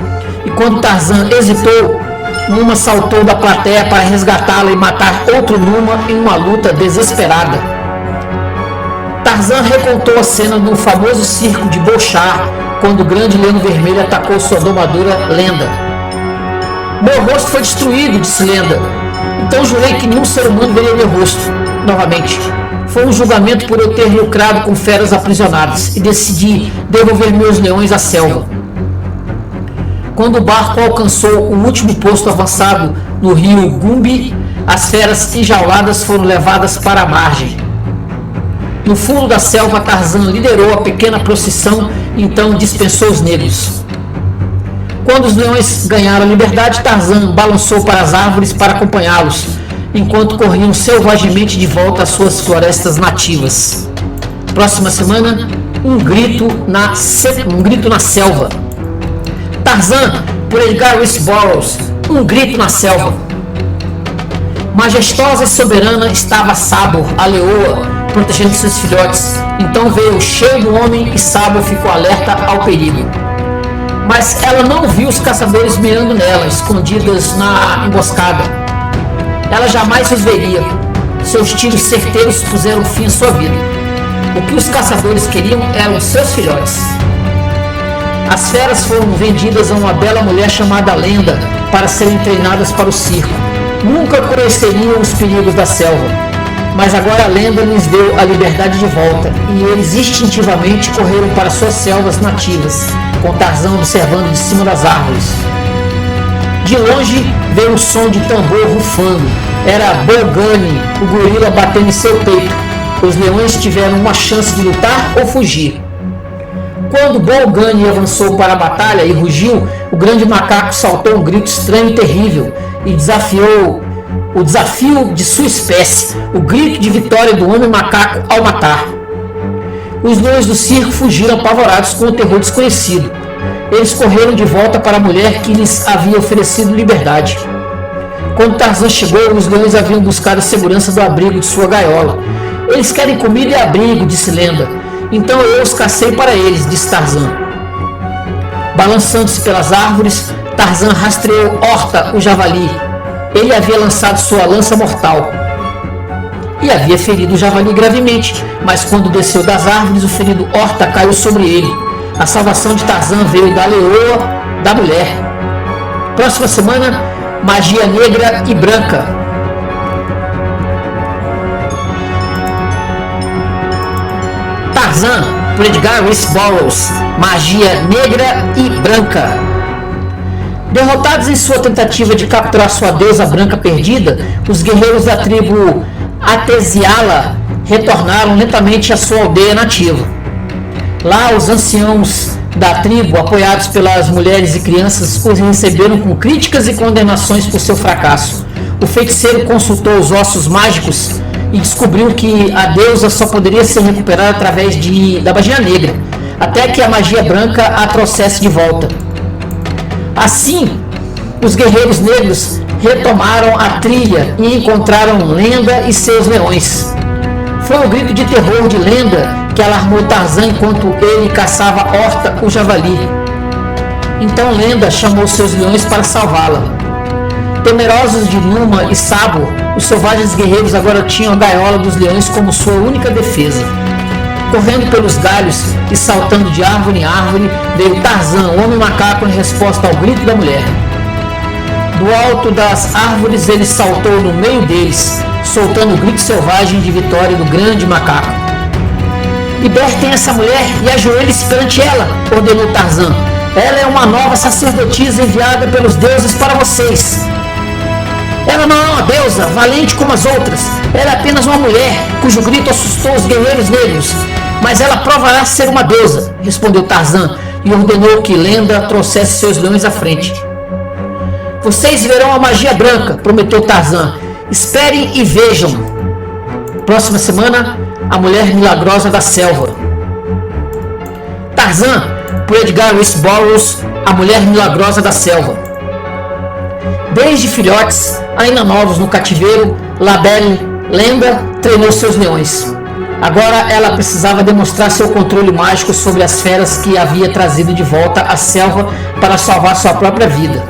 E quando Tarzan hesitou, uma saltou da plateia para resgatá-la e matar outro Numa em uma luta desesperada. Tarzan recontou a cena no famoso circo de Bolshar, quando o grande leão vermelho atacou sua domadora Lenda. Meu rosto foi destruído, disse Lenda. Então jurei que nenhum ser humano veria meu rosto. Novamente. Foi um julgamento por eu ter lucrado com feras aprisionadas e decidi devolver meus leões à selva. Quando o barco alcançou o último posto avançado no rio Gumbi, as feras enjauladas foram levadas para a margem. No fundo da selva, Tarzan liderou a pequena procissão e então dispensou os negros. Quando os leões ganharam a liberdade, Tarzan balançou para as árvores para acompanhá-los, enquanto corriam selvagemente de volta às suas florestas nativas. Próxima semana, um grito na selva. Tarzan, por Edgar Rice Burroughs, Um Grito na Selva. Majestosa e soberana estava Sabor, a leoa, protegendo seus filhotes. Então veio cheio do homem e Sabor ficou alerta ao perigo. Mas ela não viu os caçadores mirando nela, escondidas na emboscada. Ela jamais os veria. Seus tiros certeiros puseram fim à sua vida. O que os caçadores queriam eram seus filhotes. As feras foram vendidas a uma bela mulher chamada Lenda para serem treinadas para o circo. Nunca conheceriam os perigos da selva, mas agora a Lenda lhes deu a liberdade de volta e eles instintivamente correram para suas selvas nativas, com Tarzan observando de cima das árvores. De longe veio um som de tambor rufando. Era Bolgani, o gorila batendo em seu peito. Os leões tiveram uma chance de lutar ou fugir. Quando Bolgani avançou para a batalha e rugiu, o grande macaco saltou um grito estranho e terrível e desafiou o desafio de sua espécie, o grito de vitória do homem macaco ao matar. Os leões do circo fugiram apavorados com o terror desconhecido. Eles correram de volta para a mulher que lhes havia oferecido liberdade. Quando Tarzan chegou, os leões haviam buscado a segurança do abrigo de sua gaiola. Eles querem comida e abrigo, disse Lenda. Então eu os cacei para eles, disse Tarzan. Balançando-se pelas árvores, Tarzan rastreou Horta, o javali. Ele havia lançado sua lança mortal e havia ferido o javali gravemente, mas quando desceu das árvores, o ferido Horta caiu sobre ele. A salvação de Tarzan veio da leoa da mulher. Próxima semana, Magia Negra e Branca. Tarzan, por Edgar Rice Burroughs, Magia Negra e Branca. Derrotados em sua tentativa de capturar sua deusa branca perdida, os guerreiros da tribo Atesiala retornaram lentamente à sua aldeia nativa. Lá, os anciãos da tribo, apoiados pelas mulheres e crianças, os receberam com críticas e condenações por seu fracasso. O feiticeiro consultou os ossos mágicos e descobriu que a deusa só poderia ser recuperada através da magia negra, até que a magia branca a trouxesse de volta. Assim, os guerreiros negros retomaram a trilha e encontraram Lenda e seus leões. Foi o grito de terror de Lenda que alarmou Tarzan enquanto ele caçava Horta, o javali. Então Lenda chamou seus leões para salvá-la. Temerosos de Numa e Sabo, os selvagens guerreiros agora tinham a gaiola dos leões como sua única defesa. Correndo pelos galhos e saltando de árvore em árvore, veio Tarzan, o homem macaco, em resposta ao grito da mulher. Do alto das árvores ele saltou no meio deles, soltando o grito selvagem de vitória do grande macaco. Libertem essa mulher e ajoelhem-se perante ela, ordenou Tarzan. Ela é uma nova sacerdotisa enviada pelos deuses para vocês. Ela não é uma deusa, valente como as outras. Ela é apenas uma mulher, cujo grito assustou os guerreiros negros. Mas ela provará ser uma deusa, respondeu Tarzan, e ordenou que Lenda trouxesse seus leões à frente. Vocês verão a magia branca, prometeu Tarzan. Esperem e vejam. Próxima semana, a mulher milagrosa da selva. Tarzan, por Edgar Rice Burroughs, a mulher milagrosa da selva. Desde filhotes, ainda novos no cativeiro, La Belle Lenda treinou seus leões. Agora ela precisava demonstrar seu controle mágico sobre as feras que havia trazido de volta à selva para salvar sua própria vida.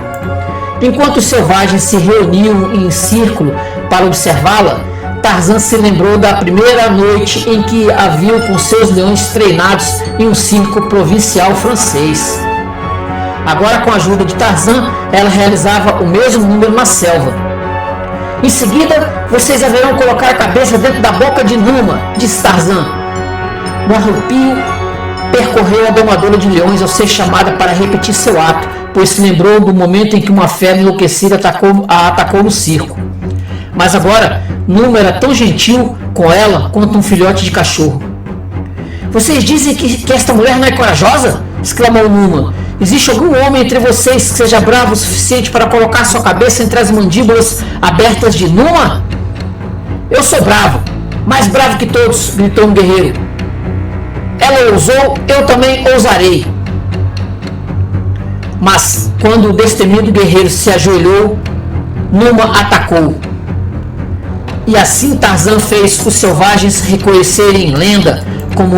Enquanto os selvagens se reuniam em círculo para observá-la, Tarzan se lembrou da primeira noite em que a viu com seus leões treinados em um circo provincial francês. Agora, com a ajuda de Tarzan, ela realizava o mesmo número na selva. Em seguida, vocês haverão colocar a cabeça dentro da boca de Numa, disse Tarzan. Um arrepio percorreu a domadora de leões ao ser chamada para repetir seu ato, pois se lembrou do momento em que uma fera enlouquecida a atacou no circo. Mas agora, Numa era tão gentil com ela quanto um filhote de cachorro. Vocês dizem que esta mulher não é corajosa? Exclamou Numa. Existe algum homem entre vocês que seja bravo o suficiente para colocar sua cabeça entre as mandíbulas abertas de Numa? Eu sou bravo, mais bravo que todos, gritou um guerreiro. Ela ousou, eu também ousarei. Mas, quando o destemido guerreiro se ajoelhou, Numa atacou. E assim Tarzan fez os selvagens reconhecerem Lenda como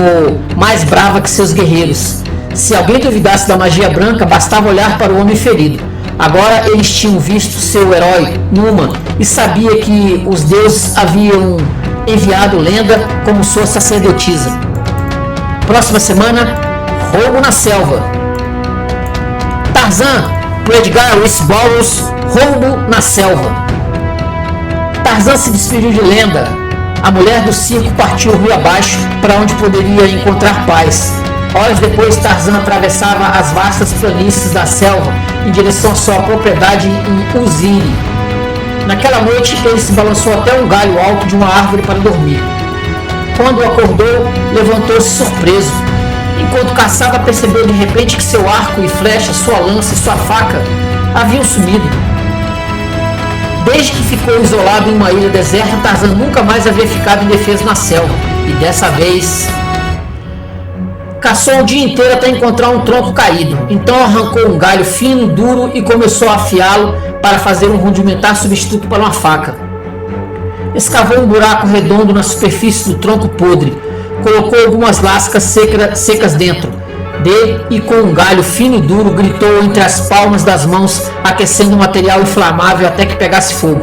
mais brava que seus guerreiros. Se alguém duvidasse da magia branca, bastava olhar para o homem ferido. Agora eles tinham visto seu herói, Numa, e sabia que os deuses haviam enviado Lenda como sua sacerdotisa. Próxima semana, roubo na selva. Tarzan, por Edgar Rice Burroughs, roubo na selva. Tarzan se despediu de Lenda. A mulher do circo partiu o rio abaixo para onde poderia encontrar paz. Horas depois, Tarzan atravessava as vastas planícies da selva em direção à sua propriedade em Uziri. Naquela noite, ele se balançou até um galho alto de uma árvore para dormir. Quando acordou, levantou-se surpreso. Enquanto caçava, percebeu de repente que seu arco e flecha, sua lança e sua faca haviam sumido. Desde que ficou isolado em uma ilha deserta, Tarzan nunca mais havia ficado indefeso na selva. E dessa vez caçou o dia inteiro até encontrar um tronco caído. Então arrancou um galho fino, duro e começou a afiá-lo para fazer um rudimentar substituto para uma faca. Escavou um buraco redondo na superfície do tronco podre. Colocou algumas lascas secas dentro dele e com um galho fino e duro gritou entre as palmas das mãos, aquecendo o material inflamável até que pegasse fogo.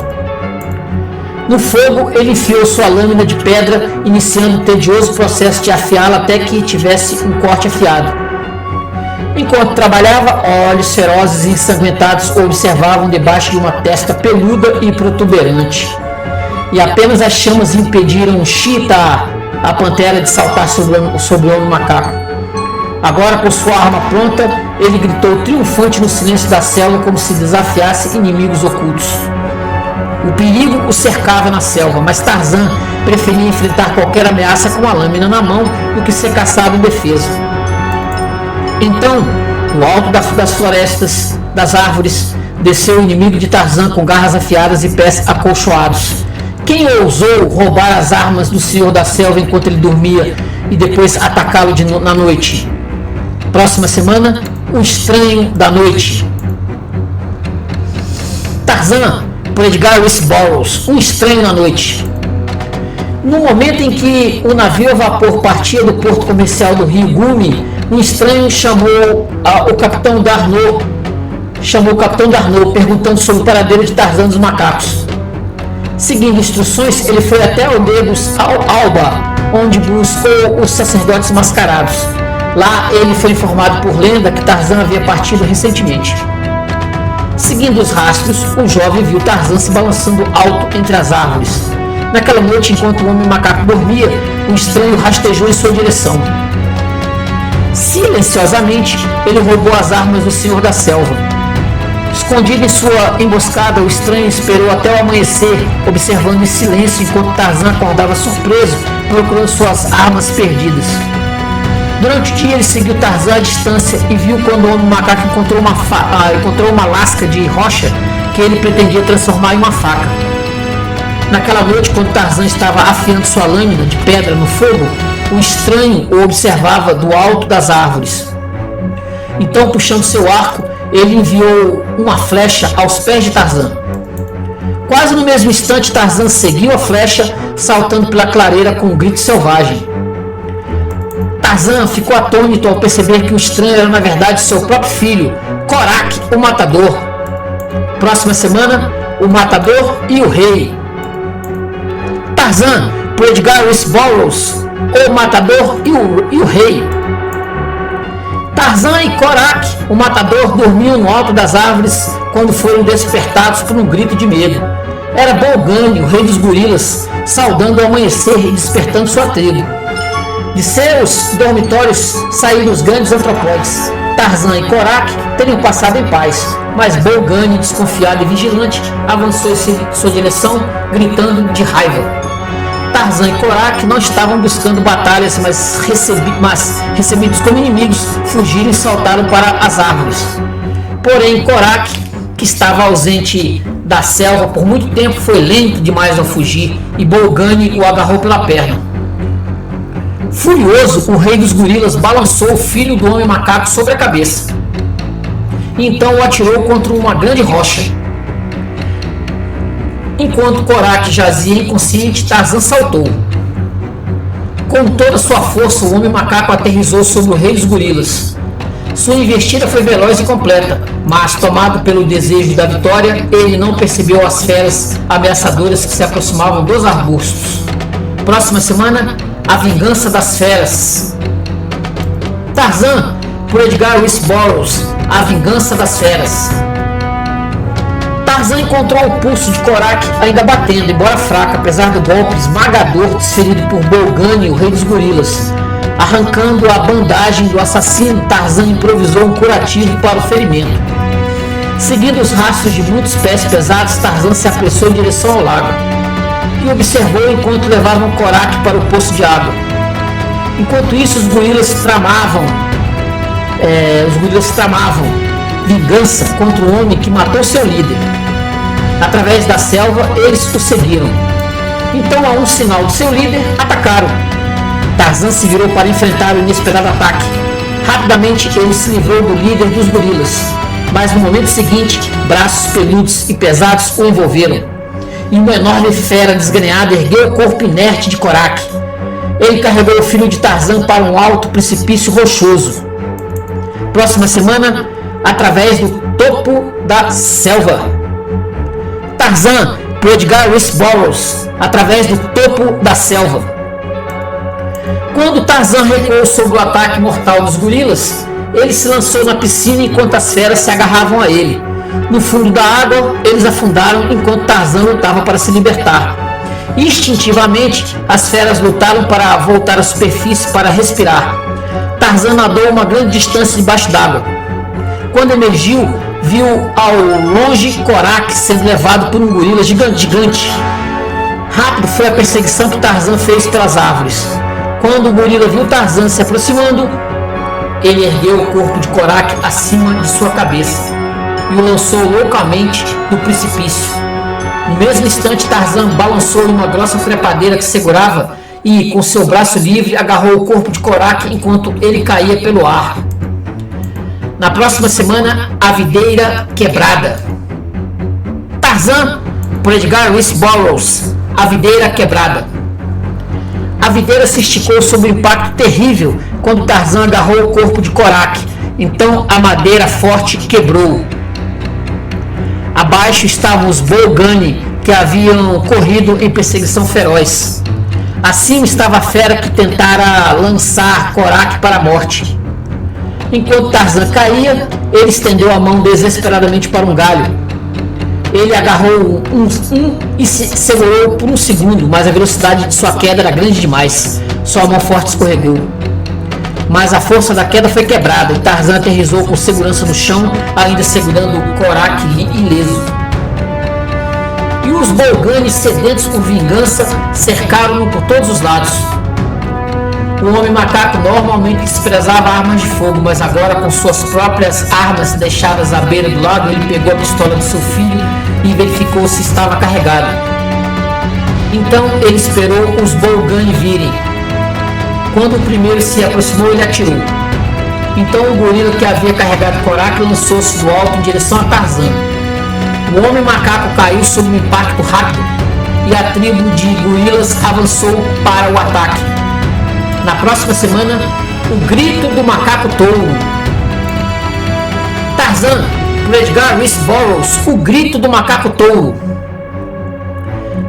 No fogo, ele enfiou sua lâmina de pedra, iniciando o tedioso processo de afiá-la até que tivesse um corte afiado. Enquanto trabalhava, olhos ferozes e ensanguentados o observavam debaixo de uma testa peluda e protuberante. E apenas as chamas impediram Cheetah, a pantera, de saltar sobre o homem macaco. Agora, com sua arma pronta, ele gritou triunfante no silêncio da selva como se desafiasse inimigos ocultos. O perigo o cercava na selva, mas Tarzan preferia enfrentar qualquer ameaça com a lâmina na mão do que ser caçado indefeso. Então, no alto das florestas, das árvores, desceu o inimigo de Tarzan com garras afiadas e pés acolchoados. Quem ousou roubar as armas do Senhor da Selva enquanto ele dormia e depois atacá-lo na noite? Próxima semana, o estranho da noite. Tarzan, por Edgar Rice Burroughs, um estranho na noite. No momento em que o navio a vapor partia do porto comercial do Rio Gumi, um estranho chamou o capitão D'Arnaud, perguntando sobre o paradeiro de Tarzan dos macacos. Seguindo instruções, ele foi até Aldegos Alba, onde buscou os sacerdotes mascarados. Lá ele foi informado por lenda que Tarzan havia partido recentemente. Seguindo os rastros, o jovem viu Tarzan se balançando alto entre as árvores. Naquela noite, enquanto o homem macaco dormia, um estranho rastejou em sua direção. Silenciosamente, ele roubou as armas do Senhor da Selva. Escondido em sua emboscada, o estranho esperou até o amanhecer, observando em silêncio enquanto Tarzan acordava surpreso, procurando suas armas perdidas. Durante o dia, ele seguiu Tarzan à distância e viu quando o homem macaco encontrou uma lasca de rocha que ele pretendia transformar em uma faca. Naquela noite, quando Tarzan estava afiando sua lâmina de pedra no fogo, o estranho o observava do alto das árvores. Então, puxando seu arco, ele enviou uma flecha aos pés de Tarzan. Quase no mesmo instante, Tarzan seguiu a flecha, saltando pela clareira com um grito selvagem. Tarzan ficou atônito ao perceber que o estranho era na verdade seu próprio filho, Korak, o Matador. Próxima semana, o Matador e o Rei. Tarzan, por Edgar Rice Burroughs, o Matador e o Rei. Tarzan e Korak, o Matador, dormiam no alto das árvores quando foram despertados por um grito de medo. Era Bolgani, o rei dos gorilas, saudando o amanhecer e despertando sua tribo. De seus dormitórios saíram os grandes antropóides. Tarzan e Korak teriam passado em paz, mas Bolgani, desconfiado e vigilante, avançou em sua direção, gritando de raiva. Tarzan e Korak não estavam buscando batalhas, mas recebidos como inimigos, fugiram e saltaram para as árvores. Porém, Korak, que estava ausente da selva por muito tempo, foi lento demais ao fugir e Bolgani o agarrou pela perna. Furioso, o rei dos gorilas balançou o filho do homem macaco sobre a cabeça. E então o atirou contra uma grande rocha. Enquanto Korak jazia inconsciente, Tarzan saltou. Com toda sua força, o homem macaco aterrissou sobre o rei dos gorilas. Sua investida foi veloz e completa, mas, tomado pelo desejo da vitória, ele não percebeu as feras ameaçadoras que se aproximavam dos arbustos. Próxima semana, a vingança das feras. Tarzan, por Edgar Rice Burroughs, a vingança das feras. Tarzan encontrou o pulso de Korak ainda batendo, embora fraco, apesar do golpe esmagador desferido por Bolgani, o rei dos gorilas. Arrancando a bandagem do assassino, Tarzan improvisou um curativo para o ferimento. Seguindo os rastros de muitos pés pesados, Tarzan se apressou em direção ao lago e observou enquanto levavam Korak para o poço de água. Enquanto isso, os gorilas tramavam vingança contra o homem que matou seu líder. Através da selva, eles o seguiram. Então, a um sinal de seu líder, atacaram. Tarzan se virou para enfrentar o inesperado ataque. Rapidamente, ele se livrou do líder dos gorilas. Mas no momento seguinte, braços peludos e pesados o envolveram. E uma enorme fera desgrenhada ergueu o corpo inerte de Korak. Ele carregou o filho de Tarzan para um alto precipício rochoso. Próxima semana, através do topo da selva. Tarzan, por Edgar Rice Burroughs, através do topo da selva. Quando Tarzan recuou sobre o ataque mortal dos gorilas, ele se lançou na piscina enquanto as feras se agarravam a ele. No fundo da água, eles afundaram enquanto Tarzan lutava para se libertar. Instintivamente, as feras lutaram para voltar à superfície para respirar. Tarzan nadou uma grande distância debaixo d'água. Quando emergiu, viu ao longe Korak sendo levado por um gorila gigante. Rápido foi a perseguição que Tarzan fez pelas árvores. Quando o gorila viu Tarzan se aproximando, ele ergueu o corpo de Korak acima de sua cabeça e o lançou loucamente do precipício. No mesmo instante, Tarzan balançou em uma grossa trepadeira que segurava e, com seu braço livre, agarrou o corpo de Korak enquanto ele caía pelo ar. Na próxima semana, a videira quebrada. Tarzan, por Edgar Rice Burroughs, A Videira Quebrada. A videira se esticou sob um impacto terrível quando Tarzan agarrou o corpo de Korak. Então a madeira forte quebrou. Abaixo estavam os Bolgani, que haviam corrido em perseguição feroz. Acima estava a fera que tentara lançar Korak para a morte. Enquanto Tarzan caía, ele estendeu a mão desesperadamente para um galho. Ele agarrou e se segurou por um segundo, mas a velocidade de sua queda era grande demais. Sua mão forte escorregou. Mas a força da queda foi quebrada e Tarzan aterrissou com segurança no chão, ainda segurando Korak ileso. E os Bolgani, sedentos por vingança, cercaram-no por todos os lados. O homem macaco normalmente desprezava armas de fogo, mas agora, com suas próprias armas deixadas à beira do lago, ele pegou a pistola de seu filho e verificou se estava carregada. Então ele esperou os Bolgani virem. Quando o primeiro se aproximou, ele atirou. Então o gorila que havia carregado Korak lançou-se do alto em direção a Tarzan. O homem macaco caiu sob um impacto rápido e a tribo de gorilas avançou para o ataque. Na próxima semana, o grito do macaco touro. Tarzan, por Edgar Rice Burroughs, O Grito do Macaco Touro.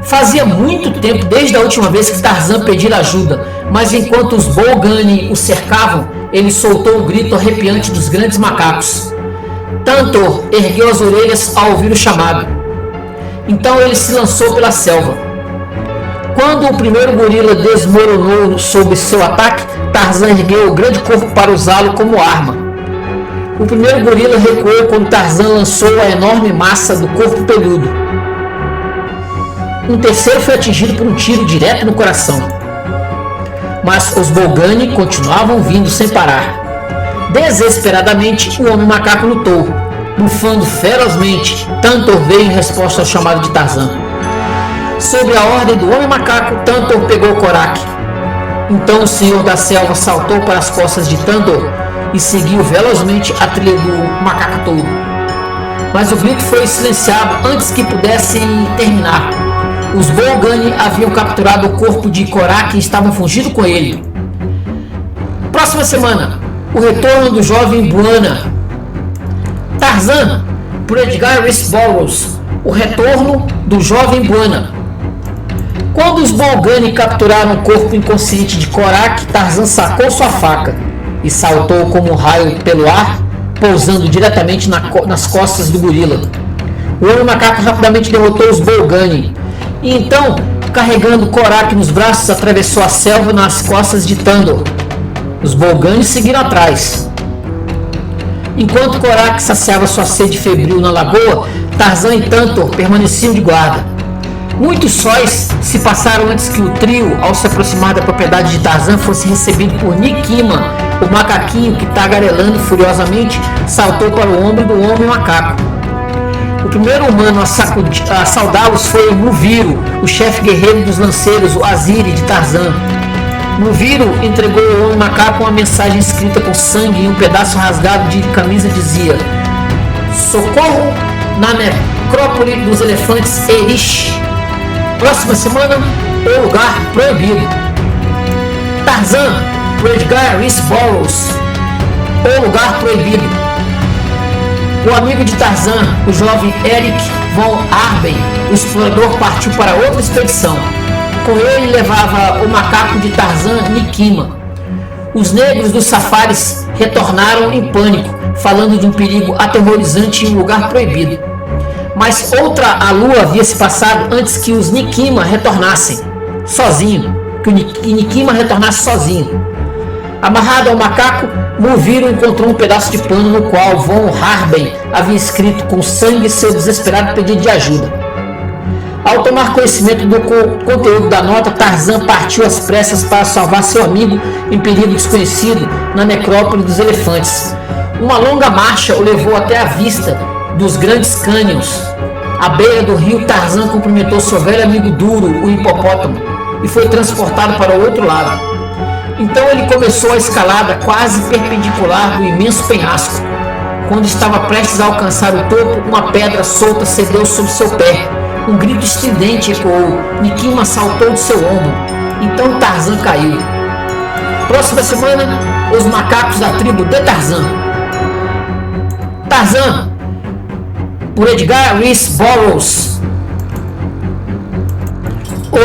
Fazia muito tempo desde a última vez que Tarzan pedira ajuda, mas enquanto os Bolgani o cercavam, ele soltou o grito arrepiante dos grandes macacos. Tantor ergueu as orelhas ao ouvir o chamado. Então ele se lançou pela selva. Quando o primeiro gorila desmoronou sob seu ataque, Tarzan ergueu o grande corpo para usá-lo como arma. O primeiro gorila recuou quando Tarzan lançou a enorme massa do corpo peludo. Um terceiro foi atingido por um tiro direto no coração. Mas os Bolgani continuavam vindo sem parar. Desesperadamente, o homem macaco lutou. Bufando ferozmente, Tantor veio em resposta ao chamado de Tarzan. Sob a ordem do homem macaco, Tantor pegou Korak. Então o senhor da selva saltou para as costas de Tantor e seguiu velozmente a trilha do macaco touro. Mas o grito foi silenciado antes que pudessem terminar. Os Bolgani haviam capturado o corpo de Korak e estavam fugindo com ele. Próxima semana, o retorno do jovem Buana. Tarzan, por Edgar Rice Burroughs, O Retorno do Jovem Buana. Quando os Bolgani capturaram o corpo inconsciente de Korak, Tarzan sacou sua faca e saltou como um raio pelo ar, pousando diretamente nas costas do gorila. O homem macaco rapidamente derrotou os Bolgani e então, carregando Korak nos braços, atravessou a selva nas costas de Tantor. Os Bolgani seguiram atrás. Enquanto Korak saciava sua sede febril na lagoa, Tarzan e Tantor permaneciam de guarda. Muitos sóis se passaram antes que o trio, ao se aproximar da propriedade de Tarzan, fosse recebido por Nikima, o macaquinho que, tagarelando furiosamente, saltou para o ombro do homem macaco. O primeiro humano a saudá-los foi Muviro, o chefe guerreiro dos lanceiros, o Aziri de Tarzan. Muviro entregou ao homem macaco uma mensagem escrita com sangue e um pedaço rasgado de camisa dizia: "Socorro na necrópole dos elefantes Erish. Próxima semana, O Lugar Proibido." Tarzan, por Edgar Rice Burroughs, O Lugar Proibido. O amigo de Tarzan, o jovem Eric von Arben, o explorador, partiu para outra expedição. Com ele levava o macaco de Tarzan, Nikima. Os negros dos safaris retornaram em pânico, falando de um perigo aterrorizante em um lugar proibido. Mas outra alua havia se passado antes que os Nikima retornassem sozinho. Nikima retornasse sozinho. Amarrado ao macaco, Muviro encontrou um pedaço de pano no qual von Harben havia escrito com sangue seu desesperado pedido de ajuda. Ao tomar conhecimento do conteúdo da nota, Tarzan partiu às pressas para salvar seu amigo em perigo desconhecido na necrópole dos elefantes. Uma longa marcha o levou até a vista dos grandes cânions. À beira do rio, Tarzan cumprimentou seu velho amigo Duro, o hipopótamo, e foi transportado para o outro lado. Então ele começou a escalada quase perpendicular do imenso penhasco. Quando estava prestes a alcançar o topo, uma pedra solta cedeu sobre seu pé. Um grito estridente ecoou. Nikima saltou de seu ombro. Então Tarzan caiu. Próxima semana, os macacos da tribo de Tarzan. Tarzan, por Edgar Rice Burroughs.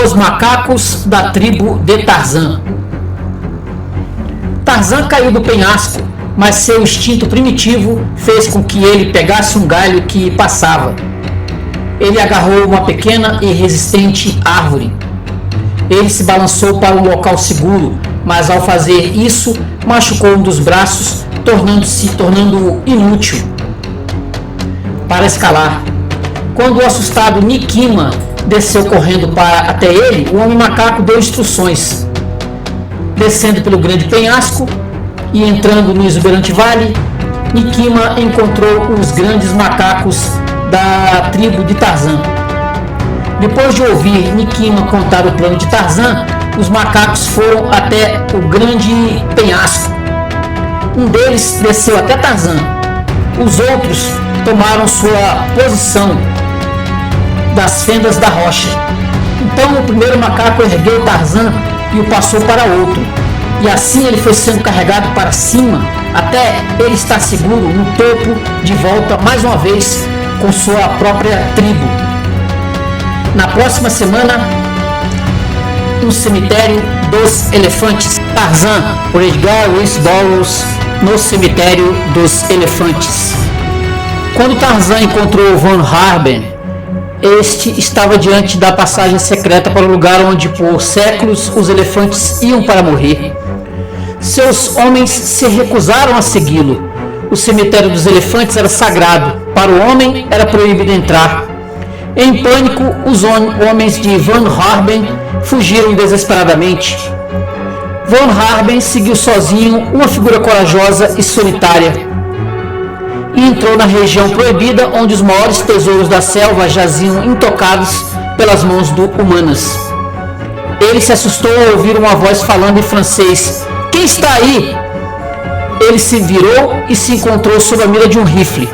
Os macacos da tribo de Tarzan. Tarzan caiu do penhasco, mas seu instinto primitivo fez com que ele pegasse um galho que passava. Ele agarrou uma pequena e resistente árvore. Ele se balançou para um local seguro, mas ao fazer isso, machucou um dos braços, tornando-o inútil para escalar. Quando o assustado Nikima desceu correndo até ele, o homem macaco deu instruções. Descendo pelo grande penhasco e entrando no exuberante vale, Nikima encontrou os grandes macacos da tribo de Tarzan. Depois de ouvir Nikima contar o plano de Tarzan, os macacos foram até o grande penhasco. Um deles desceu até Tarzan. Os outros tomaram sua posição das fendas da rocha. Então o primeiro macaco ergueu Tarzan e o passou para outro. E assim ele foi sendo carregado para cima até ele estar seguro no topo, de volta mais uma vez com sua própria tribo. Na próxima semana, no cemitério dos elefantes. Tarzan, por Edgar Rice Burroughs, no cemitério dos elefantes. Quando Tarzan encontrou Von Harben, este estava diante da passagem secreta para o lugar onde por séculos os elefantes iam para morrer. Seus homens se recusaram a segui-lo. O cemitério dos elefantes era sagrado. Para o homem era proibido entrar. Em pânico, os homens de Von Harben fugiram desesperadamente. Von Harben seguiu sozinho, uma figura corajosa e solitária, e entrou na região proibida onde os maiores tesouros da selva jaziam intocados pelas mãos humanas. Ele se assustou ao ouvir uma voz falando em francês. Quem está aí? Ele se virou e se encontrou sob a mira de um rifle.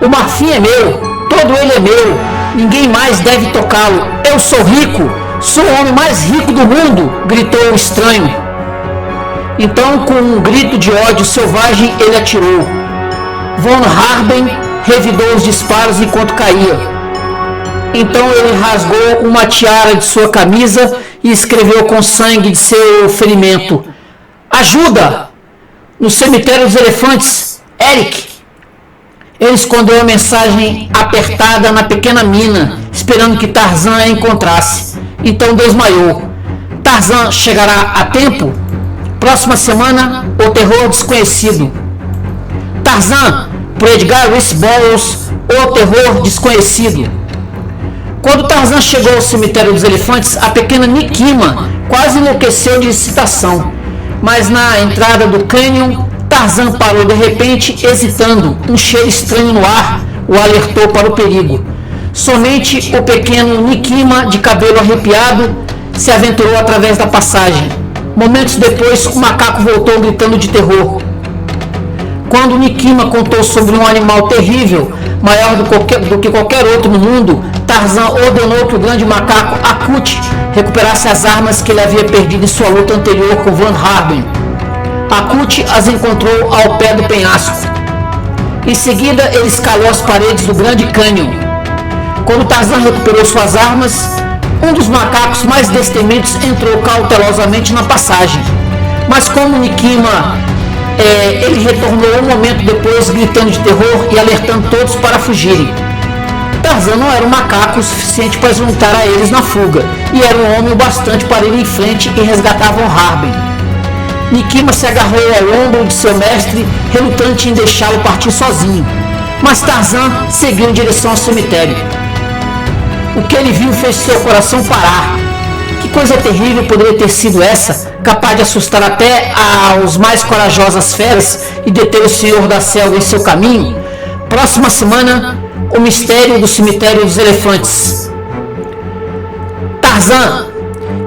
O marfim é meu, todo ele é meu, ninguém mais deve tocá-lo. Eu sou rico, sou o homem mais rico do mundo, gritou o estranho. Então, com um grito de ódio selvagem, ele atirou. Von Harben revidou os disparos enquanto caía. Então ele rasgou uma tiara de sua camisa e escreveu com sangue de seu ferimento: Ajuda! No cemitério dos elefantes, Eric! Ele escondeu a mensagem apertada na pequena mina, esperando que Tarzan a encontrasse. Então desmaiou. Tarzan chegará a tempo? Próxima semana, o terror desconhecido. Tarzan, por Edgar Rice Burroughs, o terror desconhecido. Quando Tarzan chegou ao cemitério dos elefantes, a pequena Nikima quase enlouqueceu de excitação. Mas na entrada do cânion, Tarzan parou de repente, hesitando. Um cheiro estranho no ar o alertou para o perigo. Somente o pequeno Nikima, de cabelo arrepiado, se aventurou através da passagem. Momentos depois, o macaco voltou gritando de terror. Quando Nikima contou sobre um animal terrível, maior do que qualquer outro no mundo, Tarzan ordenou que o grande macaco Akut recuperasse as armas que ele havia perdido em sua luta anterior com Von Harben. Akut as encontrou ao pé do penhasco. Em seguida, ele escalou as paredes do Grande Cânion. Quando Tarzan recuperou suas armas, um dos macacos mais destemidos entrou cautelosamente na passagem. Mas como Nikima, ele retornou um momento depois gritando de terror e alertando todos para fugirem. Tarzan não era um macaco o suficiente para juntar a eles na fuga, e era um homem o bastante para ir em frente e resgatar Von Harben. Nikima se agarrou ao ombro de seu mestre, relutante em deixá-lo partir sozinho, mas Tarzan seguiu em direção ao cemitério. O que ele viu fez seu coração parar. Que coisa terrível poderia ter sido essa, capaz de assustar até aos mais corajosas feras e deter o Senhor da Selva em seu caminho? Próxima semana, o mistério do cemitério dos elefantes. Tarzan,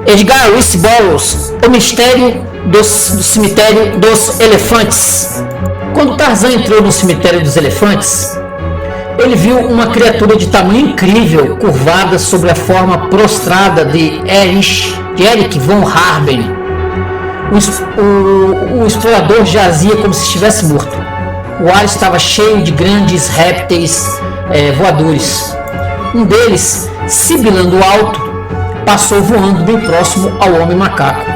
Edgar Rice Burroughs, o mistério do cemitério dos elefantes. Quando Tarzan entrou no cemitério dos elefantes, ele viu uma criatura de tamanho incrível, curvada sobre a forma prostrada de Erich von Harben. O explorador jazia como se estivesse morto. O ar estava cheio de grandes répteis voadores. Um deles, sibilando alto, passou voando bem próximo ao homem macaco.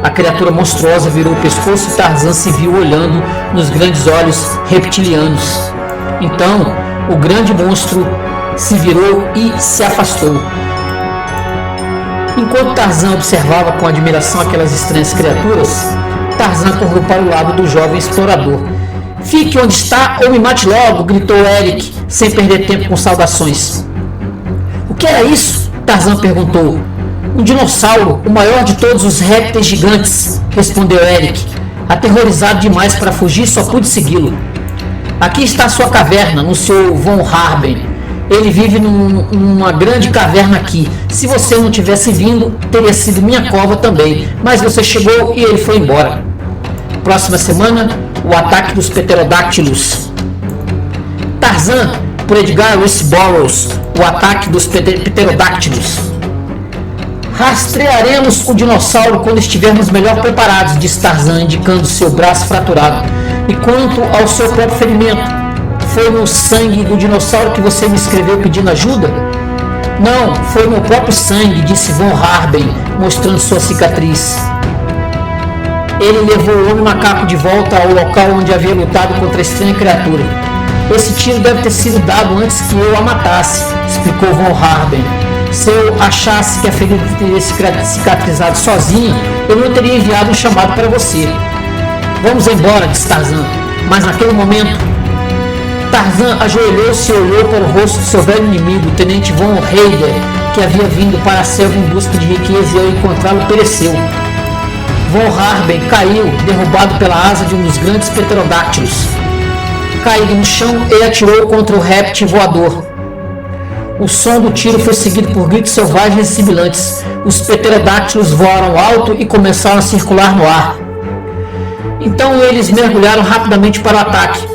A criatura monstruosa virou o pescoço e Tarzan se viu olhando nos grandes olhos reptilianos. Então, o grande monstro se virou e se afastou. Enquanto Tarzan observava com admiração aquelas estranhas criaturas, Tarzan correu para o lado do jovem explorador. "Fique onde está ou me mate logo!" gritou Eric, sem perder tempo com saudações. "O que era isso?" Tarzan perguntou. "Um dinossauro, o maior de todos os répteis gigantes", respondeu Eric. Aterrorizado demais para fugir, só pude segui-lo. "Aqui está a sua caverna", anunciou von Harben. "Ele vive numa grande caverna aqui. Se você não tivesse vindo, teria sido minha cova também. Mas você chegou e ele foi embora." Próxima semana, o ataque dos pterodáctilos. Tarzan, por Edgar Rice Burroughs, o ataque dos pterodáctilos. "Rastrearemos o dinossauro quando estivermos melhor preparados", disse Tarzan, indicando seu braço fraturado. "E quanto ao seu próprio ferimento, foi no sangue do dinossauro que você me escreveu pedindo ajuda?" "Não, foi meu próprio sangue", disse von Harben, mostrando sua cicatriz. Ele levou o homem macaco de volta ao local onde havia lutado contra a estranha criatura. "Esse tiro deve ter sido dado antes que eu a matasse", explicou von Harben. "Se eu achasse que a ferida teria cicatrizado sozinha, eu não teria enviado um chamado para você." "Vamos embora", disse Tarzan. Mas naquele momento, Tarzan ajoelhou-se e olhou para o rosto de seu velho inimigo, o tenente von Heider, que havia vindo para a selva em busca de riqueza e ao encontrá-lo pereceu. Von Harben caiu, derrubado pela asa de um dos grandes pterodáctilos. Caído no chão, ele atirou contra o réptil voador. O som do tiro foi seguido por gritos selvagens e sibilantes. Os pterodáctilos voaram alto e começaram a circular no ar. Então eles mergulharam rapidamente para o ataque.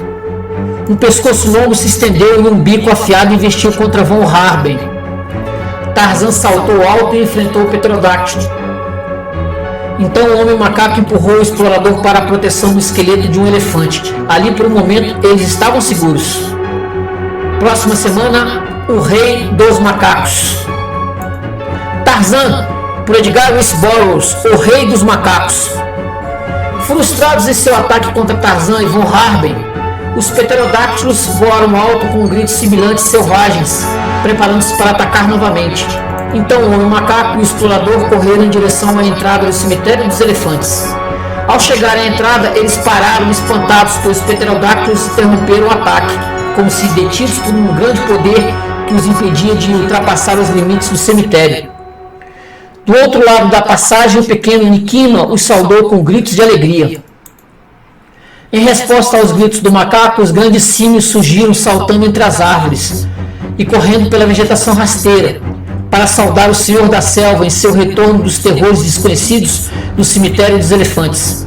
Um pescoço longo se estendeu e um bico afiado investiu contra von Harben. Tarzan saltou alto e enfrentou o pterodáctilo. Então o homem macaco empurrou o explorador para a proteção do esqueleto de um elefante. Ali por um momento eles estavam seguros. Próxima semana, o rei dos macacos. Tarzan, por Edgar Rice Burroughs, o rei dos macacos. Frustrados em seu ataque contra Tarzan e von Harben, os pterodáctilos voaram alto com gritos sibilantes selvagens, preparando-se para atacar novamente. Então o homem macaco e o explorador correram em direção à entrada do cemitério dos elefantes. Ao chegarem à entrada, eles pararam espantados, pois os pterodáctilos interromperam o ataque, como se detidos por um grande poder que os impedia de ultrapassar os limites do cemitério. Do outro lado da passagem, o pequeno Nikima os saudou com gritos de alegria. Em resposta aos gritos do macaco, os grandes símios surgiram saltando entre as árvores e correndo pela vegetação rasteira, para saudar o Senhor da Selva em seu retorno dos terrores desconhecidos do cemitério dos elefantes.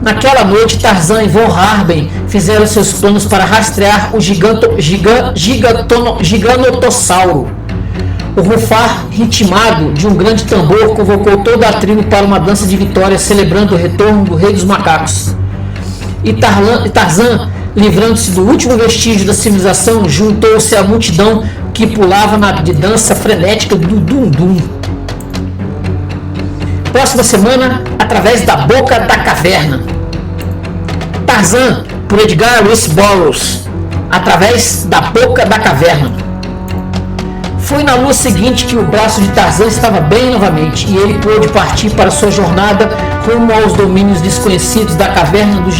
Naquela noite, Tarzan e von Harben fizeram seus planos para rastrear o giganotossauro. O rufar ritmado de um grande tambor convocou toda a tribo para uma dança de vitória, celebrando o retorno do rei dos macacos. E Tarzan, livrando-se do último vestígio da civilização, juntou-se à multidão que pulava de dança frenética do dum-dum. Próxima semana, através da boca da caverna. Tarzan, por Edgar Rice Burroughs, através da boca da caverna. Foi na lua seguinte que o braço de Tarzan estava bem novamente e ele pôde partir para sua jornada rumo aos domínios desconhecidos da caverna do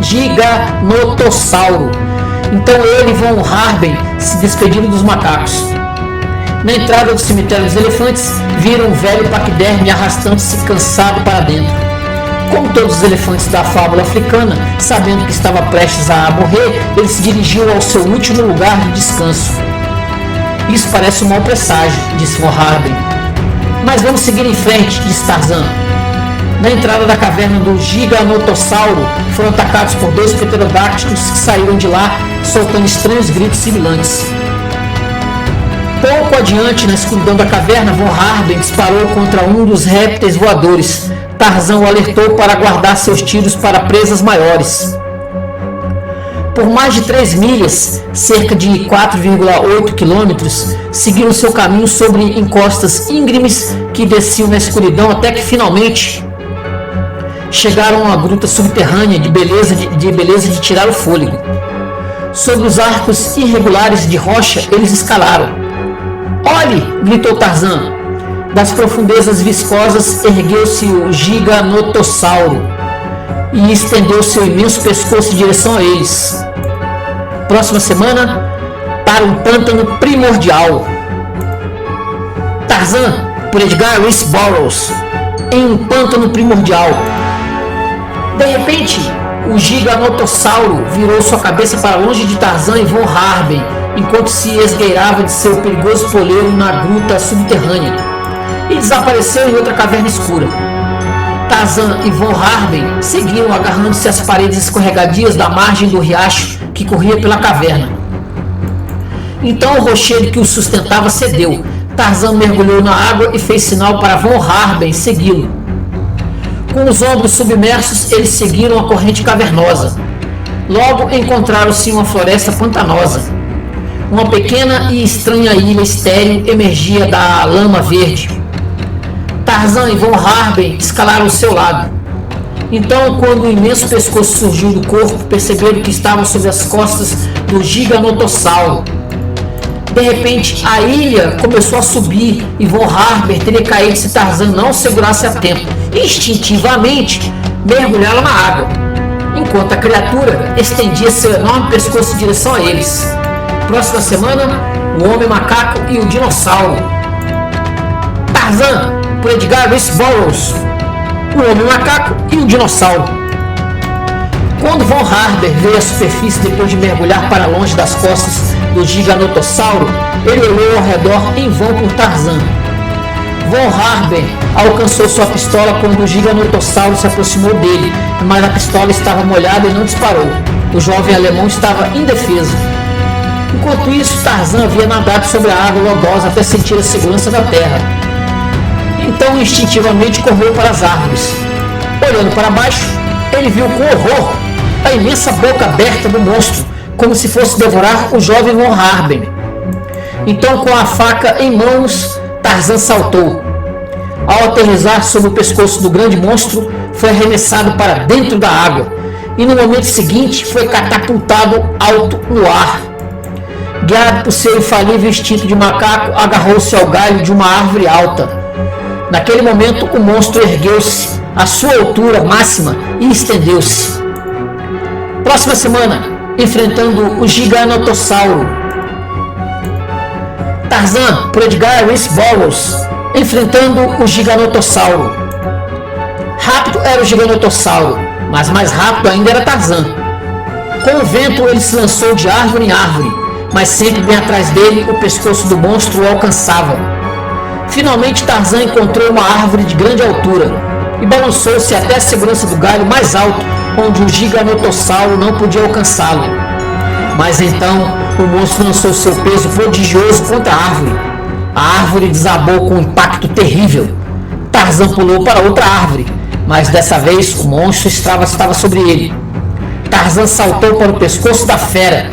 giganotossauro. Então ele e von Harben se despediram dos macacos. Na entrada do cemitério dos elefantes, viram um velho paquiderme arrastando-se cansado para dentro. Como todos os elefantes da fábula africana, sabendo que estava prestes a morrer, ele se dirigiu ao seu último lugar de descanso. Isso parece um mau presságio, disse Von Harben. Mas vamos seguir em frente, disse Tarzan. Na entrada da caverna do Giganotossauro, foram atacados por 2 pterodáctilos que saíram de lá, soltando estranhos gritos sibilantes. Pouco adiante, na escuridão da caverna, Von Harben disparou contra um dos répteis voadores. Tarzan o alertou para guardar seus tiros para presas maiores. Por mais de 3 milhas, cerca de 4,8 quilômetros, seguiram seu caminho sobre encostas íngremes que desciam na escuridão até que finalmente chegaram a uma gruta subterrânea de beleza de tirar o fôlego. Sobre os arcos irregulares de rocha, eles escalaram. "Olhe!" gritou Tarzan. Das profundezas viscosas ergueu-se o Giganotossauro e estendeu seu imenso pescoço em direção a eles. Próxima semana, para um pântano primordial. Tarzan, por Edgar Rice Burroughs, em um pântano primordial. De repente, o Giganotossauro virou sua cabeça para longe de Tarzan e Von Harben, enquanto se esgueirava de seu perigoso poleiro na gruta subterrânea, e desapareceu em outra caverna escura. Tarzan e Von Harben seguiam agarrando-se às paredes escorregadias da margem do riacho que corria pela caverna. Então o rochedo que o sustentava cedeu. Tarzan mergulhou na água e fez sinal para Von Harben segui-lo. Com os ombros submersos, eles seguiram a corrente cavernosa. Logo encontraram-se em uma floresta pantanosa. Uma pequena e estranha ilha estéril emergia da lama verde. Tarzan e Von Harben escalaram ao seu lado. Então, quando o imenso pescoço surgiu do corpo, perceberam que estavam sobre as costas do Giganotossauro. De repente, a ilha começou a subir e Von Harben teria caído se Tarzan não o segurasse a tempo. Instintivamente, mergulharam na água, enquanto a criatura estendia seu enorme pescoço em direção a eles. Próxima semana, o Homem Macaco e o Dinossauro. Tarzan, por Edgar Rice Burroughs, o Homem Macaco e o Dinossauro. Quando Von Harben veio à superfície depois de mergulhar para longe das costas do Giganotossauro, ele olhou ao redor em vão por Tarzan. Von Harben alcançou sua pistola quando o Giganotossauro se aproximou dele, mas a pistola estava molhada e não disparou. O jovem alemão estava indefeso. Enquanto isso, Tarzan havia nadado sobre a água lodosa até sentir a segurança da terra. Então, instintivamente, correu para as árvores. Olhando para baixo, ele viu com horror a imensa boca aberta do monstro, como se fosse devorar o jovem Von Harben. Então, com a faca em mãos, Tarzan saltou. Ao aterrissar sobre o pescoço do grande monstro, foi arremessado para dentro da água e no momento seguinte foi catapultado alto no ar. Guiado por seu infalível instinto de macaco, agarrou-se ao galho de uma árvore alta. Naquele momento, o monstro ergueu-se à sua altura máxima e estendeu-se. Próxima semana, enfrentando o Giganotossauro. Tarzan, por Edgar Rice Burroughs, enfrentando o Giganotossauro. Rápido era o Giganotossauro, mas mais rápido ainda era Tarzan. Com o vento, ele se lançou de árvore em árvore, mas sempre bem atrás dele, o pescoço do monstro o alcançava. Finalmente, Tarzan encontrou uma árvore de grande altura e balançou-se até a segurança do galho mais alto, onde o Giganotossauro não podia alcançá-lo. Mas então, o monstro lançou seu peso prodigioso contra a árvore. A árvore desabou com um impacto terrível. Tarzan pulou para outra árvore, mas dessa vez o monstro estava sobre ele. Tarzan saltou para o pescoço da fera.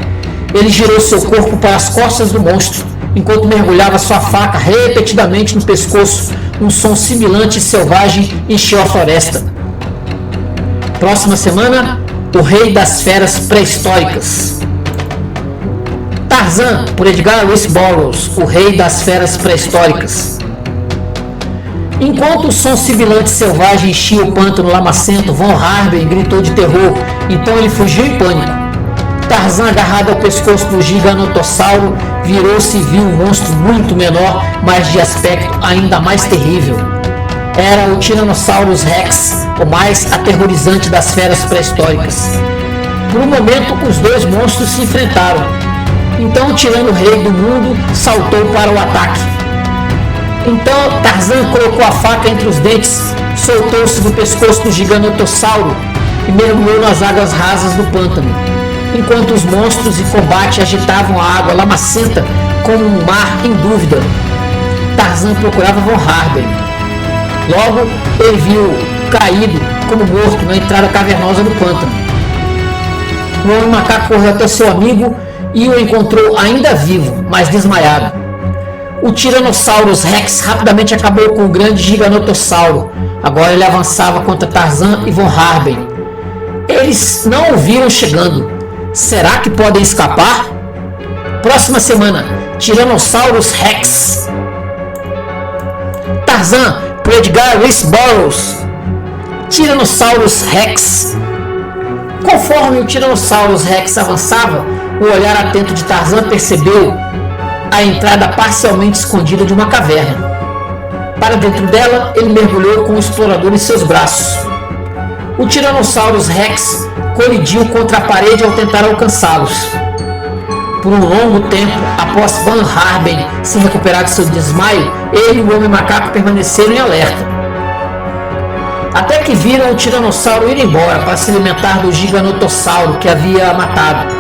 Ele girou seu corpo para as costas do monstro, enquanto mergulhava sua faca repetidamente no pescoço. Um som sibilante e selvagem encheu a floresta. Próxima semana, o Rei das Feras Pré-Históricas. Tarzan, por Edgar Rice Burroughs, o Rei das Feras Pré-Históricas. Enquanto o som sibilante selvagem enchia o pântano lamacento, Von Harben gritou de terror, então ele fugiu em pânico. Tarzan, agarrado ao pescoço do giganotossauro, virou-se e viu um monstro muito menor, mas de aspecto ainda mais terrível. Era o Tyrannosaurus Rex, o mais aterrorizante das feras pré-históricas. Por um momento, os dois monstros se enfrentaram. Então o tirano rei do mundo saltou para o ataque. Então Tarzan colocou a faca entre os dentes, soltou-se do pescoço do giganotossauro e mergulhou nas águas rasas do pântano, enquanto os monstros em combate agitavam a água lamacenta como um mar em dúvida. Tarzan procurava Von Harben. Logo, ele viu caído como morto na entrada cavernosa do pântano. O homem macaco correu até seu amigo e o encontrou ainda vivo, mas desmaiado. O Tyrannosaurus Rex rapidamente acabou com o grande giganotossauro. Agora ele avançava contra Tarzan e Von Harben. Eles não o viram chegando. Será que podem escapar? Próxima semana, Tyrannosaurus Rex. Tarzan, por Edgar Rice Burroughs. Tyrannosaurus Rex. Conforme o Tyrannosaurus Rex avançava, o olhar atento de Tarzan percebeu a entrada parcialmente escondida de uma caverna. Para dentro dela, ele mergulhou com o explorador em seus braços. O Tyrannosaurus Rex colidiu contra a parede ao tentar alcançá-los. Por um longo tempo, após Von Harben se recuperar de seu desmaio, ele e o homem macaco permaneceram em alerta. Até que viram o tiranossauro ir embora para se alimentar do giganotossauro que havia matado.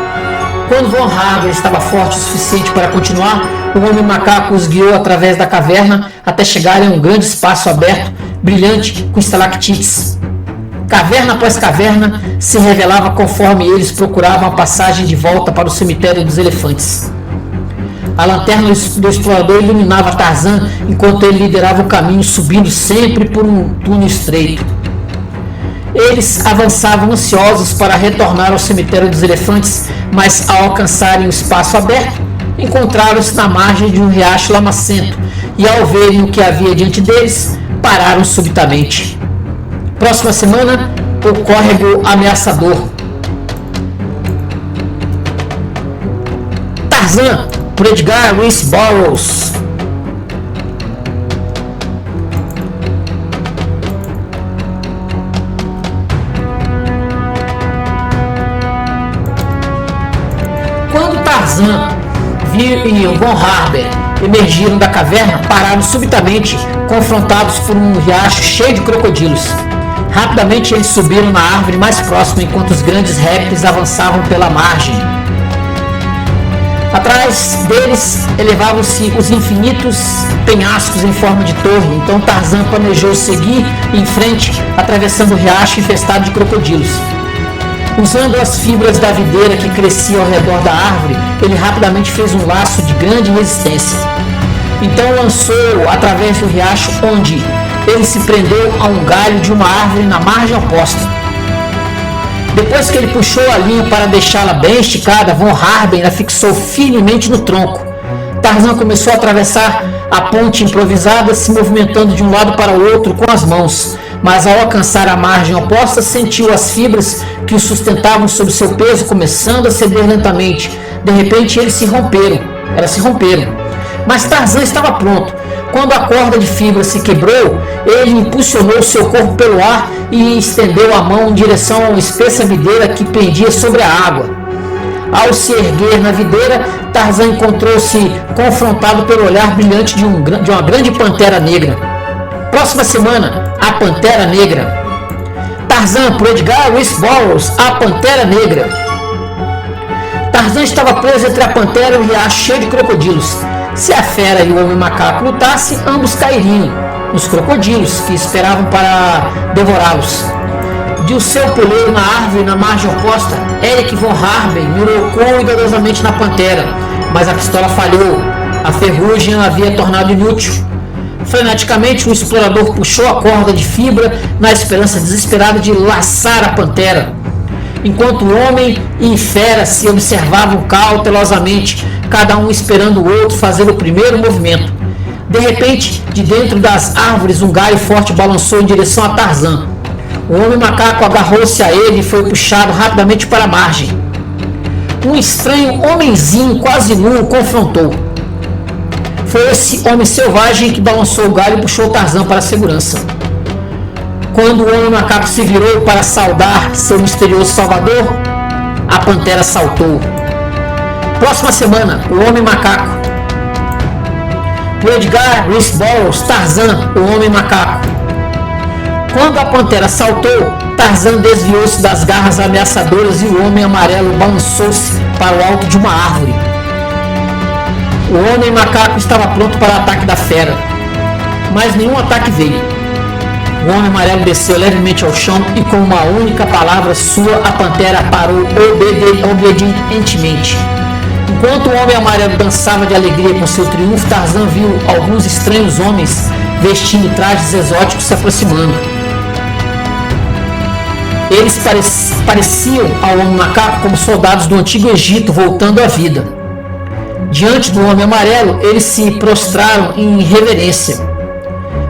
Quando Von Harben estava forte o suficiente para continuar, o homem macaco os guiou através da caverna até chegarem a um grande espaço aberto, brilhante, com estalactites. Caverna após caverna se revelava conforme eles procuravam a passagem de volta para o cemitério dos elefantes. A lanterna do explorador iluminava Tarzan enquanto ele liderava o caminho, subindo sempre por um túnel estreito. Eles avançavam ansiosos para retornar ao cemitério dos elefantes, mas ao alcançarem o espaço aberto, encontraram-se na margem de um riacho lamacento e, ao verem o que havia diante deles, pararam subitamente. Próxima semana, o córrego ameaçador. Tarzan, por Edgar Rice Burroughs. Quando Tarzan e Von Harben emergiram da caverna, pararam subitamente, confrontados por um riacho cheio de crocodilos. Rapidamente eles subiram na árvore mais próxima enquanto os grandes répteis avançavam pela margem. Atrás deles elevavam-se os infinitos penhascos em forma de torre, então Tarzan planejou seguir em frente, atravessando o riacho infestado de crocodilos. Usando as fibras da videira que crescia ao redor da árvore, ele rapidamente fez um laço de grande resistência. Então lançou-o através do riacho, onde ele se prendeu a um galho de uma árvore na margem oposta. Depois que ele puxou a linha para deixá-la bem esticada, Von Harben a fixou firmemente no tronco. Tarzan começou a atravessar a ponte improvisada, se movimentando de um lado para o outro com as mãos, mas ao alcançar a margem oposta, sentiu as fibras que o sustentavam sob seu peso começando a ceder lentamente. De repente, elas se romperam. Mas Tarzan estava pronto. Quando a corda de fibra se quebrou, ele impulsionou seu corpo pelo ar e estendeu a mão em direção a uma espessa videira que pendia sobre a água. Ao se erguer na videira, Tarzan encontrou-se confrontado pelo olhar brilhante de uma grande pantera negra. Próxima semana, a Pantera Negra. Tarzan, por Edgar Rice Burroughs, a Pantera Negra. Tarzan estava preso entre a pantera e um riacho cheio de crocodilos. Se a fera e o homem macaco lutassem, ambos cairiam nos crocodilos, que esperavam para devorá-los. De o seu poleiro na árvore na margem oposta, Eric Von Harben mirou cuidadosamente na pantera, mas a pistola falhou. A ferrugem a havia tornado inútil. Freneticamente, o explorador puxou a corda de fibra na esperança desesperada de laçar a pantera. Enquanto o homem e fera se observavam cautelosamente, cada um esperando o outro fazer o primeiro movimento. De repente, de dentro das árvores, um galho forte balançou em direção a Tarzan. O homem macaco agarrou-se a ele e foi puxado rapidamente para a margem. um estranho homenzinho quase nu o confrontou. Foi esse homem selvagem que balançou o galho e puxou Tarzan para a segurança. Quando o homem macaco se virou para saudar seu misterioso salvador, a pantera saltou. Próxima semana, o homem macaco. O Edgar Rice Burroughs, Tarzan, o homem macaco. Quando a pantera saltou, Tarzan desviou-se das garras ameaçadoras e o homem amarelo balançou-se para o alto de uma árvore. O homem macaco estava pronto para o ataque da fera, mas nenhum ataque veio. O homem amarelo desceu levemente ao chão e com uma única palavra sua, a pantera parou obedientemente. Enquanto o homem amarelo dançava de alegria com seu triunfo, Tarzan viu alguns estranhos homens vestindo trajes exóticos se aproximando. Eles pareciam ao homem macaco como soldados do antigo Egito voltando à vida. Diante do homem amarelo, eles se prostraram em reverência.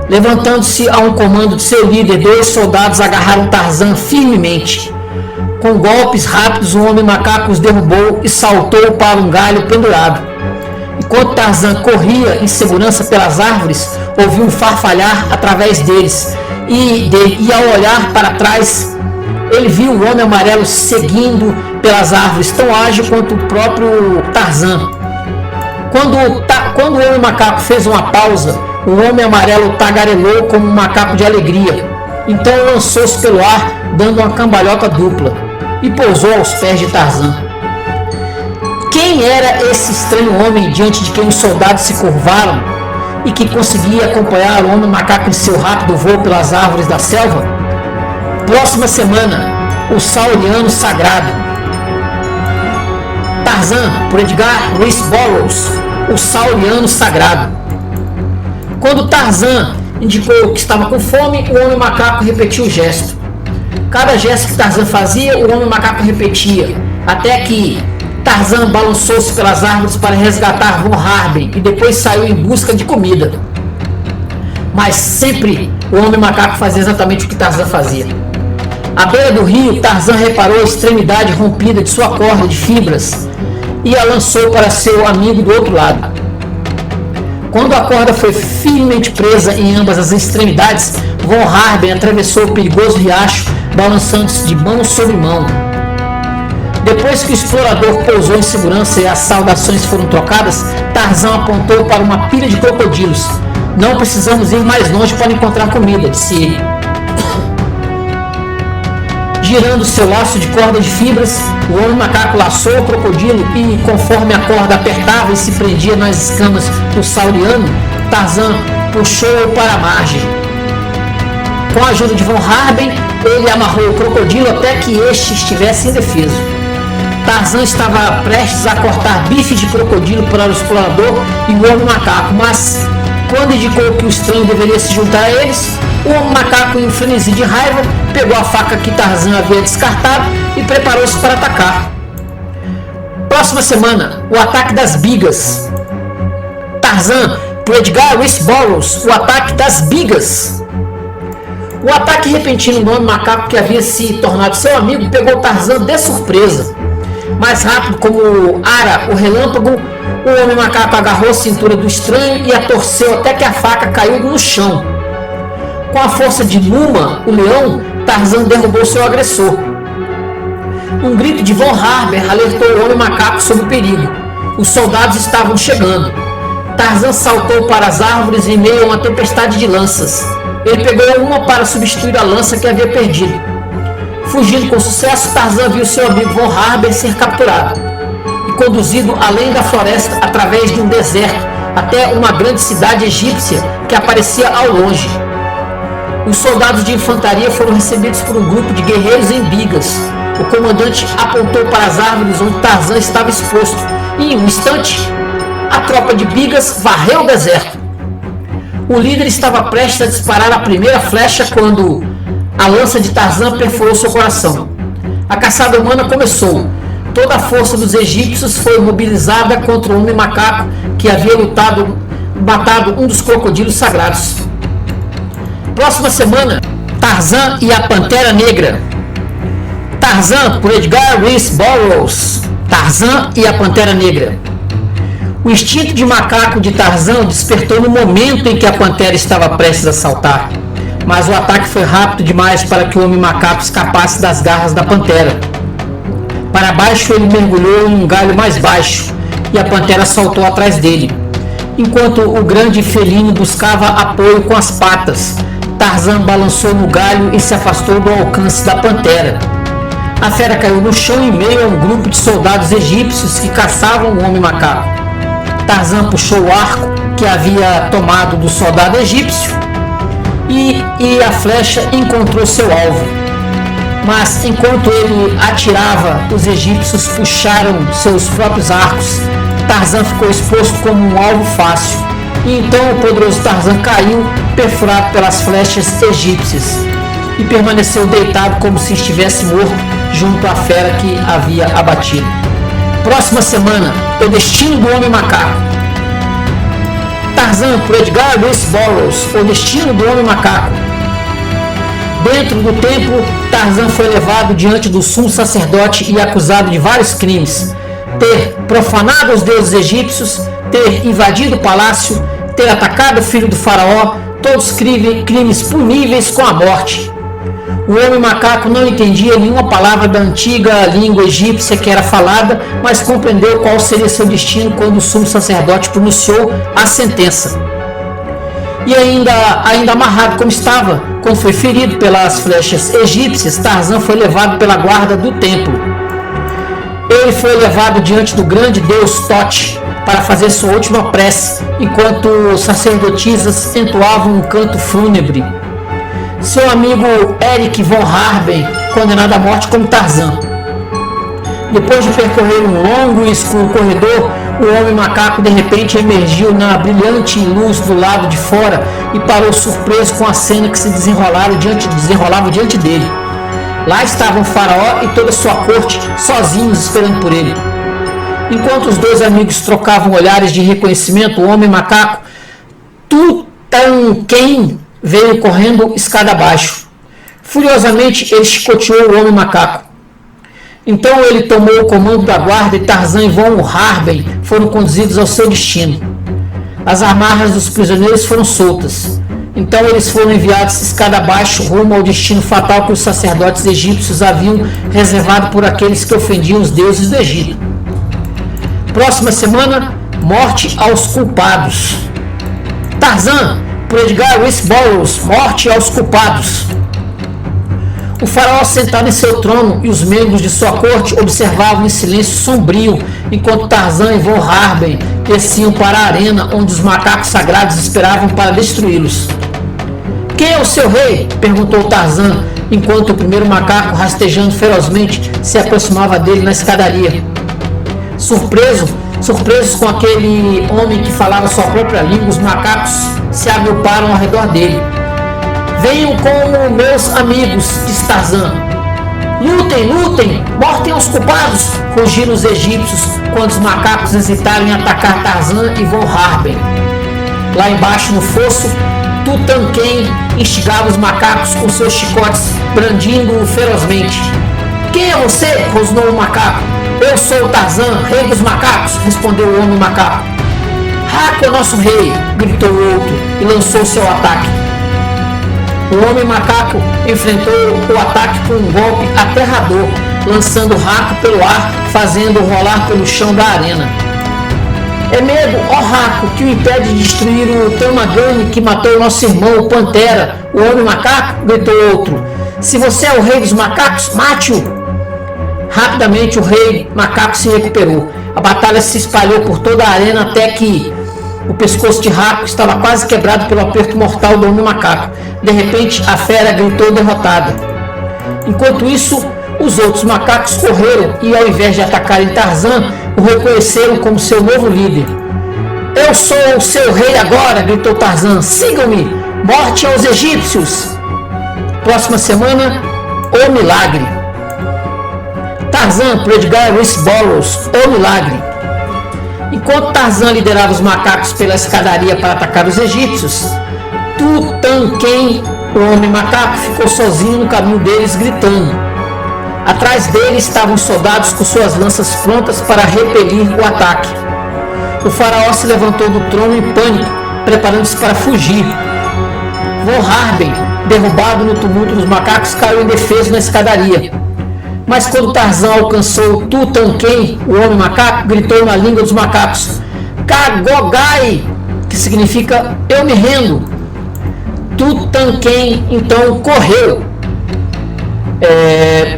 Levantando-se a um comando de seu líder, 2 soldados agarraram Tarzan firmemente. Com golpes rápidos, o homem macaco os derrubou e saltou para um galho pendurado. Enquanto Tarzan corria em segurança pelas árvores, ouviu um farfalhar através deles. E ao olhar para trás, ele viu o homem amarelo seguindo pelas árvores, tão ágil quanto o próprio Tarzan. Quando o homem macaco fez uma pausa, o homem amarelo tagarelou como um macaco de alegria. Então lançou-se pelo ar, dando uma cambalhota dupla, e pousou aos pés de Tarzan. Quem era esse estranho homem diante de quem os soldados se curvaram e que conseguia acompanhar o homem macaco em seu rápido voo pelas árvores da selva? Próxima semana, o Sauriano Sagrado. Tarzan, por Edgar Rice Burroughs, o Sauriano Sagrado. Quando Tarzan indicou que estava com fome, o homem macaco repetiu o gesto. Cada gesto que Tarzan fazia, o homem macaco repetia, até que Tarzan balançou-se pelas árvores para resgatar Von Harben e depois saiu em busca de comida. Mas sempre o homem macaco fazia exatamente o que Tarzan fazia. À beira do rio, Tarzan reparou a extremidade rompida de sua corda de fibras e a lançou para seu amigo do outro lado. Quando a corda foi firmemente presa em ambas as extremidades, Von Harben atravessou o perigoso riacho, balançando-se de mão sobre mão. Depois que o explorador pousou em segurança e as saudações foram trocadas, Tarzan apontou para uma pilha de crocodilos. Não precisamos ir mais longe para encontrar comida, disse ele. Girando seu laço de corda de fibras, o homem macaco laçou o crocodilo e, conforme a corda apertava e se prendia nas escamas do sauriano, Tarzan puxou-o para a margem. Com a ajuda de Von Harben, ele amarrou o crocodilo até que este estivesse indefeso. Tarzan estava prestes a cortar bifes de crocodilo para o explorador e o homem macaco, mas quando indicou que o estranho deveria se juntar a eles, o homem macaco, em um frenesi de raiva, pegou a faca que Tarzan havia descartado e preparou-se para atacar. Próxima semana, o ataque das bigas. Tarzan, por Edgar Rice Burroughs, o ataque das bigas. O ataque repentino do homem macaco, que havia se tornado seu amigo, pegou Tarzan de surpresa. Mais rápido como Ara, o relâmpago, o homem macaco agarrou a cintura do estranho e a torceu até que a faca caiu no chão. Com a força de Numa, o leão, Tarzan derrubou seu agressor. Um grito de Von Harben alertou o homem macaco sobre o perigo. Os soldados estavam chegando. Tarzan saltou para as árvores em meio a uma tempestade de lanças. Ele pegou uma para substituir a lança que havia perdido. Fugindo com sucesso, Tarzan viu seu amigo Von Harben ser capturado e conduzido além da floresta através de um deserto até uma grande cidade egípcia que aparecia ao longe. Os soldados de infantaria foram recebidos por um grupo de guerreiros em bigas. O comandante apontou para as árvores onde Tarzan estava exposto e, em um instante, a tropa de bigas varreu o deserto. O líder estava prestes a disparar a primeira flecha quando a lança de Tarzan perfurou seu coração. A caçada humana começou. Toda a força dos egípcios foi mobilizada contra o homem macaco que havia matado um dos crocodilos sagrados. Próxima semana, Tarzan e a Pantera Negra. Tarzan, por Edgar Rice Burroughs, Tarzan e a Pantera Negra. O instinto de macaco de Tarzan despertou no momento em que a pantera estava prestes a saltar, mas o ataque foi rápido demais para que o homem macaco escapasse das garras da pantera. Para baixo ele mergulhou em um galho mais baixo e a pantera saltou atrás dele. Enquanto o grande felino buscava apoio com as patas, Tarzan balançou no galho e se afastou do alcance da pantera. A fera caiu no chão em meio a um grupo de soldados egípcios que caçavam o homem macaco. Tarzan puxou o arco que havia tomado do soldado egípcio e a flecha encontrou seu alvo. Mas enquanto ele atirava, os egípcios puxaram seus próprios arcos. Tarzan ficou exposto como um alvo fácil. E então o poderoso Tarzan caiu, perfurado pelas flechas egípcias, e permaneceu deitado como se estivesse morto junto à fera que havia abatido. Próxima semana, o destino do homem macaco. Tarzan, por Edgar Rice Burroughs, o destino do homem macaco. Dentro do templo, Tarzan foi levado diante do sumo sacerdote e acusado de vários crimes: ter profanado os deuses egípcios, ter invadido o palácio, ter atacado o filho do faraó, todos crimes puníveis com a morte. O homem macaco não entendia nenhuma palavra da antiga língua egípcia que era falada, mas compreendeu qual seria seu destino quando o sumo sacerdote pronunciou a sentença. E ainda amarrado como estava, quando foi ferido pelas flechas egípcias, Tarzan foi levado pela guarda do templo. Ele foi levado diante do grande deus Tote para fazer sua última prece, enquanto sacerdotisas entoavam um canto fúnebre. Seu amigo Eric von Harben, condenado à morte como Tarzan. Depois de percorrer um longo e escuro corredor, o homem macaco de repente emergiu na brilhante luz do lado de fora e parou surpreso com a cena que se desenrolava diante dele. Lá estavam o faraó e toda a sua corte sozinhos esperando por ele. Enquanto os dois amigos trocavam olhares de reconhecimento, o homem macaco Tutankhamen veio correndo escada abaixo. Furiosamente ele chicoteou o homem macaco. Então ele tomou o comando da guarda e Tarzan e von Harben foram conduzidos ao seu destino. As amarras dos prisioneiros foram soltas. Então eles foram enviados escada abaixo rumo ao destino fatal que os sacerdotes egípcios haviam reservado por aqueles que ofendiam os deuses do Egito. Próxima semana, morte aos culpados. Tarzan, por Edgar Rice Burroughs, morte aos culpados. O faraó sentado em seu trono e os membros de sua corte observavam em silêncio sombrio, enquanto Tarzan e von Harben desciam para a arena onde os macacos sagrados esperavam para destruí-los. Quem é o seu rei? Perguntou Tarzan, enquanto o primeiro macaco, rastejando ferozmente, se aproximava dele na escadaria. Surpresos com aquele homem que falava sua própria língua, os macacos se agruparam ao redor dele. Venham como meus amigos, disse Tarzan. Lutem, mortem aos culpados, rugiram os egípcios quando os macacos hesitaram em atacar Tarzan e von Harben. Lá embaixo no fosso, Tutankhamen instigava os macacos com seus chicotes, brandindo-o ferozmente. Quem é você? Rosnou o macaco. Eu sou o Tarzan, rei dos macacos, respondeu o homem macaco. Raco é nosso rei, gritou o outro e lançou seu ataque. O homem macaco enfrentou o ataque com um golpe aterrador, lançando Raco pelo ar, fazendo rolar pelo chão da arena. É medo, ó Raco, que o impede de destruir o Tamagami que matou nosso irmão, o Pantera. O homem macaco, gritou outro. Se você é o rei dos macacos, mate-o! Rapidamente o rei macaco se recuperou. A batalha se espalhou por toda a arena até que o pescoço de Raco estava quase quebrado pelo aperto mortal do homem macaco. De repente, a fera gritou derrotada. Enquanto isso, os outros macacos correram e, ao invés de atacarem Tarzan, o reconheceram como seu novo líder. Eu sou o seu rei agora, gritou Tarzan. Sigam-me! Morte aos egípcios! Próxima semana, o milagre. Tarzan, por Edgar Rice Burroughs, o milagre. Enquanto Tarzan liderava os macacos pela escadaria para atacar os egípcios, Tutankhamen, o homem macaco, ficou sozinho no caminho deles, gritando. Atrás dele estavam soldados com suas lanças prontas para repelir o ataque. O faraó se levantou do trono em pânico, preparando-se para fugir. Von Harben, derrubado no tumulto dos macacos, caiu indefeso na escadaria. Mas quando Tarzan alcançou Tutankhamen, o homem macaco, gritou na língua dos macacos: Kagogai, que significa eu me rendo. Tutankhamen então correu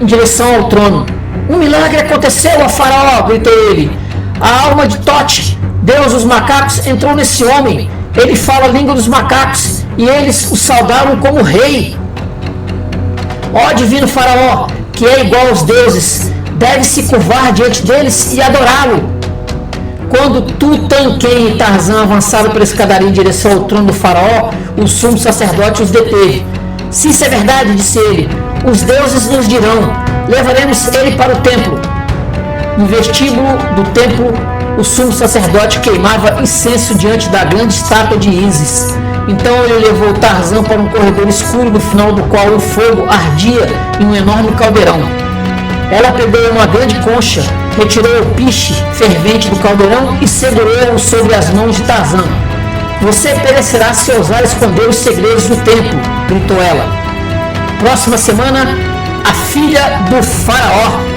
em direção ao trono. Um milagre aconteceu, ó faraó, gritou ele. A alma de Tote, Deus dos macacos, entrou nesse homem. Ele fala a língua dos macacos e eles o saudaram como rei. Ó divino faraó, que é igual aos deuses, deve se curvar diante deles e adorá-lo. Quando Tutankhamen e Tarzan avançaram pela escadaria em direção ao trono do faraó, o sumo sacerdote os deteve. Se isso é verdade, disse ele, os deuses nos dirão, levaremos ele para o templo. No vestíbulo do templo, o sumo sacerdote queimava incenso diante da grande estátua de Ísis. Então ele levou Tarzan para um corredor escuro, no final do qual o fogo ardia em um enorme caldeirão. Ela pegou uma grande concha, retirou o piche fervente do caldeirão e segurou-o sobre as mãos de Tarzan. Você perecerá se ousar esconder os segredos do templo, gritou ela. Próxima semana, a filha do faraó.